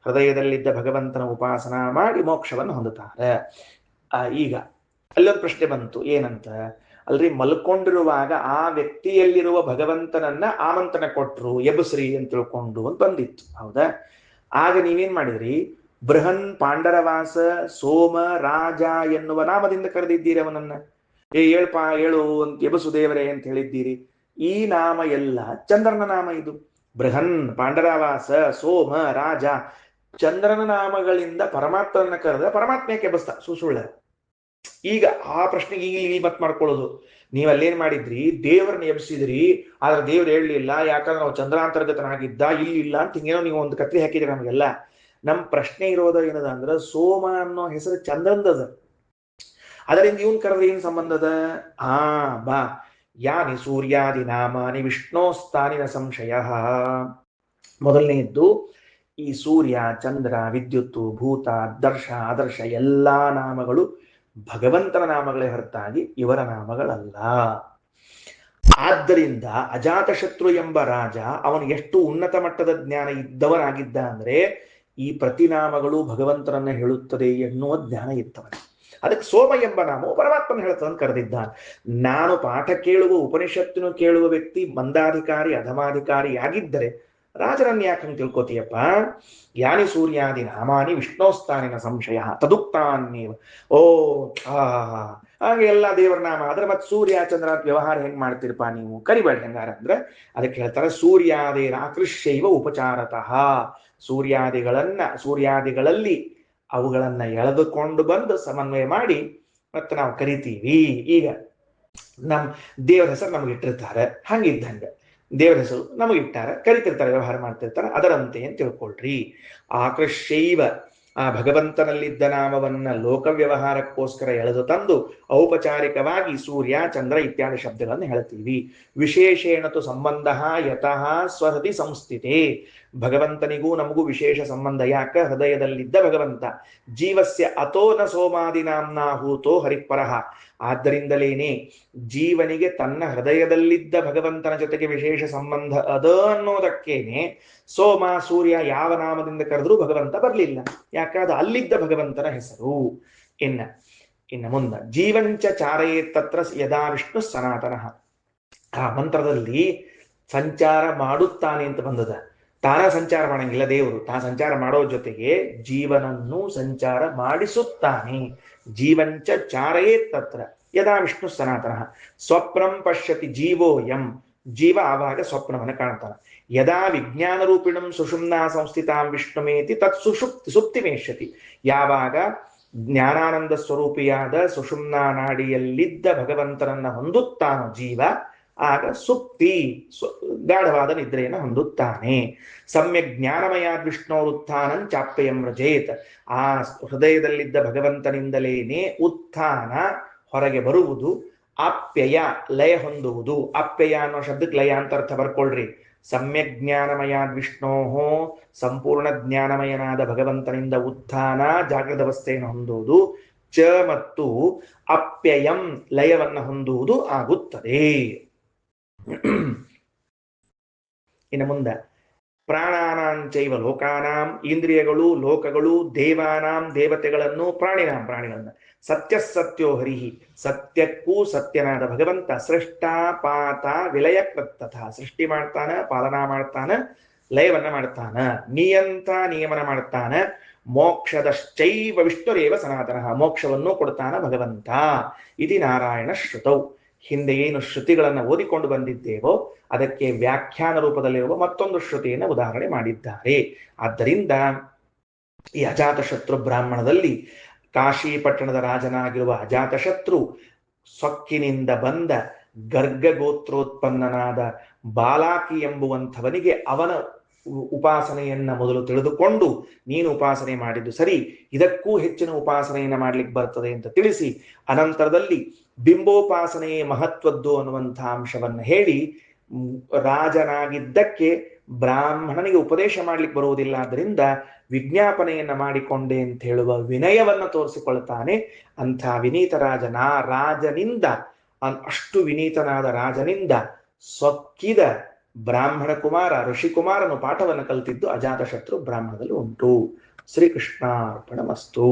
ಹೃದಯದಲ್ಲಿದ್ದ ಭಗವಂತನ ಉಪಾಸನ ಮಾಡಿ ಮೋಕ್ಷವನ್ನು ಹೊಂದುತ್ತಾರೆ. ಈಗ ಅಲ್ಲೊಂದು ಪ್ರಶ್ನೆ ಬಂತು, ಏನಂತ? ಅಲ್ರಿ, ಮಲ್ಕೊಂಡಿರುವಾಗ ಆ ವ್ಯಕ್ತಿಯಲ್ಲಿರುವ ಭಗವಂತನನ್ನ ಆಮಂತ್ರಣ ಕೊಟ್ರು, ಎಬಸ್ರಿ ಅಂತ ತಿಳ್ಕೊಂಡು ಅಂತ ಬಂದಿತ್ತು, ಹೌದಾ? ಆಗ ನೀವೇನ್ ಮಾಡಿದ್ರಿ? ಬೃಹನ್ ಪಾಂಡರವಾಸ ಸೋಮ ರಾಜ ಎನ್ನುವ ನಾಮದಿಂದ ಕರೆದಿದ್ದೀರಿ ಅವನನ್ನ. ಏಳ್ಪಾ ಏಳು ಅಂತ ಎಬಸು ದೇವರೇ ಅಂತ ಹೇಳಿದ್ದೀರಿ. ಈ ನಾಮ ಎಲ್ಲ ಚಂದ್ರನ ನಾಮ. ಇದು ಬೃಹನ್ ಪಾಂಡರವಾಸ ಸೋಮ ರಾಜ ಚಂದ್ರನ ನಾಮಗಳಿಂದ ಪರಮಾತ್ಮನ ಕರೆದ ಪರಮಾತ್ಮಕ್ಕೆ ಎಬಸ್ತ ಸುಳ್ಳ. ಈಗ ಆ ಪ್ರಶ್ನೆಗೆ ಈಗ ಮತ್ ಮಾಡ್ಕೊಳ್ಳೋದು, ನೀವ್ ಅಲ್ಲೇನ್ ಮಾಡಿದ್ರಿ? ದೇವರನ್ನ ಎಬ್ಸಿದ್ರಿ, ಆದ್ರೆ ದೇವ್ರು ಹೇಳಲಿಲ್ಲ, ಯಾಕಂದ್ರೆ ನಾವು ಚಂದ್ರಾಂತರ್ಗತನಾಗಿದ್ದ, ಇಲ್ಲ ಅಂತ ಹಿಂಗೇನೋ ನೀವು ಒಂದು ಕತ್ರಿ ಹಾಕಿದ್ರಿ ನಮಗೆಲ್ಲ. ನಮ್ ಪ್ರಶ್ನೆ ಇರೋದ ಏನದ ಅಂದ್ರೆ, ಸೋಮ ಅನ್ನೋ ಹೆಸರು ಚಂದ್ರಂದದ, ಅದರಿಂದ ಇವನ್ ಕರೆದ್ರೆ ಏನ್ ಸಂಬಂಧದ? ಬಾ ಯಾನಿ ಸೂರ್ಯಾದಿ ನಾಮಾನಿ ವಿಷ್ಣೋಸ್ತಾನಿನ ಸಂಶಯ. ಮೊದಲನೆಯದ್ದು, ಈ ಸೂರ್ಯ, ಚಂದ್ರ, ವಿದ್ಯುತ್ತು, ಭೂತ, ದರ್ಶ, ಆದರ್ಶ ಎಲ್ಲಾ ನಾಮಗಳು ಭಗವಂತನ ನಾಮಗಳೇ ಹೊರತಾಗಿ ಇವರ ನಾಮಗಳಲ್ಲ. ಆದ್ದರಿಂದ ಅಜಾತಶತ್ರು ಎಂಬ ರಾಜ ಅವನು ಎಷ್ಟು ಉನ್ನತ ಮಟ್ಟದ ಜ್ಞಾನ ಇದ್ದವನಾಗಿದ್ದ ಅಂದ್ರೆ, ಈ ಪ್ರತಿನಾಮಗಳು ಭಗವಂತನನ್ನ ಹೇಳುತ್ತದೆ ಎನ್ನುವ ಜ್ಞಾನ ಇತ್ತವನ. ಅದಕ್ಕೆ ಸೋಮ ಎಂಬ ನಾಮವು ಪರಮಾತ್ಮನ ಹೇಳ್ತದಂತ ಕರೆದಿದ್ದಾನೆ. ನಾನು ಪಾಠ ಕೇಳುವ, ಉಪನಿಷತ್ತಿನ ಕೇಳುವ ವ್ಯಕ್ತಿ ಮಂದಾಧಿಕಾರಿ ಅಧಮಾಧಿಕಾರಿ ಆಗಿದ್ದರೆ ರಾಜರನ್ನ ಯಾಕಂತ ತಿಳ್ಕೋತೀಯಪ್ಪ? ಯಾನಿ ಸೂರ್ಯಾದಿ ನಾಮಾನಿ ವಿಷ್ಣೋಸ್ತಾನಿನ ಸಂಶಯ ತದುಕ್ತಾನ್ನೇವ. ಹಾಗೆ ಎಲ್ಲ ದೇವರ ನಾಮ ಆದ್ರೆ ಮತ್ತೆ ಸೂರ್ಯ ಚಂದ್ರ ವ್ಯವಹಾರ ಹೆಂಗ್ ಮಾಡ್ತಿರಪ್ಪ ನೀವು? ಕರಿಬೇಡ ಹೆಂಗಾರ ಅಂದ್ರೆ ಅದಕ್ಕೆ ಹೇಳ್ತಾರೆ, ಸೂರ್ಯಾದೇನ ಆಕೃಷ್ಯೈವ ಉಪಚಾರತಃ, ಸೂರ್ಯಾದಿಗಳಲ್ಲಿ ಅವುಗಳನ್ನ ಎಳೆದುಕೊಂಡು ಬಂದು ಸಮನ್ವಯ ಮಾಡಿ ಮತ್ತೆ ನಾವು ಕರಿತೀವಿ. ಈಗ ನಮ್ ದೇವರ ಹೆಸರು ನಮ್ಗೆ ಇಟ್ಟಿರ್ತಾರೆ, ಹಂಗಿದ್ದಂಗ ದೇವರ ಹೆಸರು ನಮಗಿಟ್ಟಾರ, ಕರಿತಿರ್ತಾರೆ, ವ್ಯವಹಾರ ಮಾಡ್ತಿರ್ತಾರೆ, ಅದರಂತೆ ಅಂತ ತಿಳ್ಕೊಳ್ರಿ. ಆಕೃಷ್ಯೈವ, ಆ ಭಗವಂತನಲ್ಲಿದ್ದ ನಾಮವನ್ನ ಲೋಕ ವ್ಯವಹಾರಕ್ಕೋಸ್ಕರ ಎಳೆದು ತಂದು ಔಪಚಾರಿಕವಾಗಿ ಸೂರ್ಯ ಚಂದ್ರ ಇತ್ಯಾದಿ ಶಬ್ದಗಳನ್ನು ಹೇಳ್ತೀವಿ. ವಿಶೇಷೇಣತು ಸಂಬಂಧ ಯತಃ ಸ್ವಹೃದಿ ಸಂಸ್ಥಿತೆ, ಭಗವಂತನಿಗೂ ನಮಗೂ ವಿಶೇಷ ಸಂಬಂಧ. ಯಾಕ? ಹೃದಯದಲ್ಲಿದ್ದ ಭಗವಂತ. ಜೀವಸ್ಯ ಅತೋ ನ ಸೋಮಾದಿ ನಾಮ್ನಾಹೂತೋ ಹರಿಪರಃ, ಆದ್ದರಿಂದಲೇನೆ ಜೀವನಿಗೆ ತನ್ನ ಹೃದಯದಲ್ಲಿದ್ದ ಭಗವಂತನ ಜೊತೆಗೆ ವಿಶೇಷ ಸಂಬಂಧ ಅದ ಅನ್ನೋದಕ್ಕೇನೆ ಸೋಮ ಸೂರ್ಯ ಯಾವ ನಾಮದಿಂದ ಕರೆದ್ರೂ ಭಗವಂತ ಬರಲಿಲ್ಲ. ಯಾಕಾದ ಅಲ್ಲಿದ್ದ ಭಗವಂತನ ಹೆಸರು. ಇನ್ನ ಮುಂದ ಜೀವಂಚ ಚಾರಯೇತ್ ತತ್ರ ಯದಾ ವಿಷ್ಣು ಸನಾತನಃ, ಆ ಮಂತ್ರದಲ್ಲಿ ಸಂಚಾರ ಮಾಡುತ್ತಾನೆ ಅಂತ ಬಂದದ. ತಾನ ಸಂಚಾರ ಮಾಡಂಗಿಲ್ಲ ದೇವರು, ಸಂಚಾರ ಮಾಡೋ ಜೊತೆಗೆ ಜೀವನನ್ನು ಸಂಚಾರ ಮಾಡಿಸುತ್ತಾನೆ. ಜೀವಂಚ ಚಾರಯೇ ತತ್ರ ಯದಾ ವಿಷ್ಣು ಸನಾತನ ಸ್ವಪ್ನಂ ಪಶ್ಯತಿ ಜೀವೋ ಯಂ, ಜೀವ ಆವಾಗ ಸ್ವಪ್ನವನ್ನು ಕಾಣ್ತಾನೆ. ಯದಾ ವಿಜ್ಞಾನ ರೂಪಿಣಂ ಸುಷುಮ್ನಾ ಸಂಸ್ಥಿತಾಂ ವಿಷ್ಣುಮೇತಿ ತತ್ ಸುಪ್ತಿಮೇಷ್ಯತಿ, ಯಾವಾಗ ಜ್ಞಾನಾನಂದ ಸ್ವರೂಪಿಯಾದ ಸುಷುಮ್ನಾ ನಾಡಿಯಲ್ಲಿದ್ದ ಭಗವಂತನನ್ನ ಹೊಂದುತ್ತಾನೋ ಜೀವ, ಆಗ ಸುಪ್ತಿ ಗಾಢವಾದ ನಿದ್ರೆಯನ್ನು ಹೊಂದುತ್ತಾನೆ. ಸಮ್ಯಕ್ ಜ್ಞಾನಮಯಾದ್ ವಿಷ್ಣೋರುತ್ಥಾನಂ ಚಾಪ್ಯಯಂ ವ್ರಜೇತ್, ಆ ಹೃದಯದಲ್ಲಿದ್ದ ಭಗವಂತನಿಂದಲೇನೆ ಉತ್ಥಾನ ಹೊರಗೆ ಬರುವುದು, ಆಪ್ಯಯ ಲಯ ಹೊಂದುವುದು. ಆಪ್ಯಯ ಅನ್ನೋ ಶಬ್ದಕ್ಕೆ ಲಯ ಅಂತ ಅರ್ಥ ಬರ್ಕೊಳ್ರಿ. ಸಮ್ಯಕ್ ಜ್ಞಾನಮಯಾದ್ ವಿಷ್ಣೋಹೋ, ಸಂಪೂರ್ಣ ಜ್ಞಾನಮಯನಾದ ಭಗವಂತನಿಂದ ಉತ್ಥಾನ ಜಾಗೃತ ಅವಸ್ಥೆಯನ್ನು ಹೊಂದುವುದು, ಚ ಮತ್ತು ಅಪ್ಯಯಂ ಲಯವನ್ನು ಹೊಂದುವುದು ಆಗುತ್ತದೆ. ಇನ್ನು ಮುಂದೆ ಪ್ರಾಣಾನಾಂಚೈವ ಲೋಕಾನಾಂ, ಇಂದ್ರಿಯಗಳು ಲೋಕಗಳು, ದೇವಾನಾಂ ದೇವತೆಗಳನ್ನು, ಪ್ರಾಣಿಗಳನ್ನ, ಸತ್ಯ ಸತ್ಯೋ ಹರಿಹಿ, ಸತ್ಯಕ್ಕೂ ಸತ್ಯನಾದ ಭಗವಂತ, ಸೃಷ್ಟ ಪಾತ ವಿಲಯ ಕೃತ್ತಥ, ಸೃಷ್ಟಿ ಮಾಡ್ತಾನ, ಪಾಲನಾ ಮಾಡ್ತಾನ, ಲಯವನ್ನ ಮಾಡ್ತಾನ, ನಿಯಂತ ನಿಯಮನ ಮಾಡ್ತಾನ, ಮೋಕ್ಷದಶ್ಚೈವ ವಿಷ್ಣುರೇವ ಸನಾತನಃ, ಮೋಕ್ಷವನ್ನು ಕೊಡ್ತಾನ ಭಗವಂತ. ಇದು ನಾರಾಯಣ ಶ್ರುತೌ. ಹಿಂದೆ ಏನು ಶ್ರುತಿಗಳನ್ನು ಓದಿಕೊಂಡು ಬಂದಿದ್ದೇವೋ ಅದಕ್ಕೆ ವ್ಯಾಖ್ಯಾನ ರೂಪದಲ್ಲಿರುವ ಮತ್ತೊಂದು ಶ್ರುತಿಯನ್ನು ಉದಾಹರಣೆ ಮಾಡಿದ್ದಾರೆ. ಆದ್ದರಿಂದ ಈ ಅಜಾತಶತ್ರು ಬ್ರಾಹ್ಮಣದಲ್ಲಿ ಕಾಶಿ ಪಟ್ಟಣದ ರಾಜನಾಗಿರುವ ಅಜಾತಶತ್ರು ಸೊಕ್ಕಿನಿಂದ ಬಂದ ಗರ್ಗಗೋತ್ರೋತ್ಪನ್ನನಾದ ಬಾಲಾಕಿ ಎಂಬುವಂಥವನಿಗೆ ಅವನ ಉಪಾಸನೆಯನ್ನ ಮೊದಲು ತಿಳಿದುಕೊಂಡು, ನೀನು ಉಪಾಸನೆ ಮಾಡಿದ್ದು ಸರಿ, ಇದಕ್ಕೂ ಹೆಚ್ಚಿನ ಉಪಾಸನೆಯನ್ನ ಮಾಡ್ಲಿಕ್ಕೆ ಬರ್ತದೆ ಅಂತ ತಿಳಿಸಿ, ಅನಂತರದಲ್ಲಿ ಬಿಂಬೋಪಾಸನೆಯೇ ಮಹತ್ವದ್ದು ಅನ್ನುವಂಥ ಅಂಶವನ್ನು ಹೇಳಿ, ರಾಜನಾಗಿದ್ದಕ್ಕೆ ಬ್ರಾಹ್ಮಣನಿಗೆ ಉಪದೇಶ ಮಾಡ್ಲಿಕ್ಕೆ ಬರುವುದಿಲ್ಲ, ಆದ್ದರಿಂದ ವಿಜ್ಞಾಪನೆಯನ್ನ ಮಾಡಿಕೊಂಡೆ ಅಂತ ಹೇಳುವ ವಿನಯವನ್ನ ತೋರಿಸಿಕೊಳ್ತಾನೆ. ಅಂಥ ವಿನೀತ ರಾಜನಿಂದ, ಅಷ್ಟು ವಿನೀತನಾದ ರಾಜನಿಂದ ಸೊಕ್ಕಿದ ಬ್ರಾಹ್ಮಣ ಕುಮಾರ ಋಷಿಕುಮಾರನು ಪಾಠವನ್ನು ಕಲಿತಿದ್ದು ಅಜಾತಶತ್ರು ಬ್ರಾಹ್ಮಣದಲ್ಲಿ ಉಂಟು. ಶ್ರೀಕೃಷ್ಣಾರ್ಪಣಮಸ್ತು.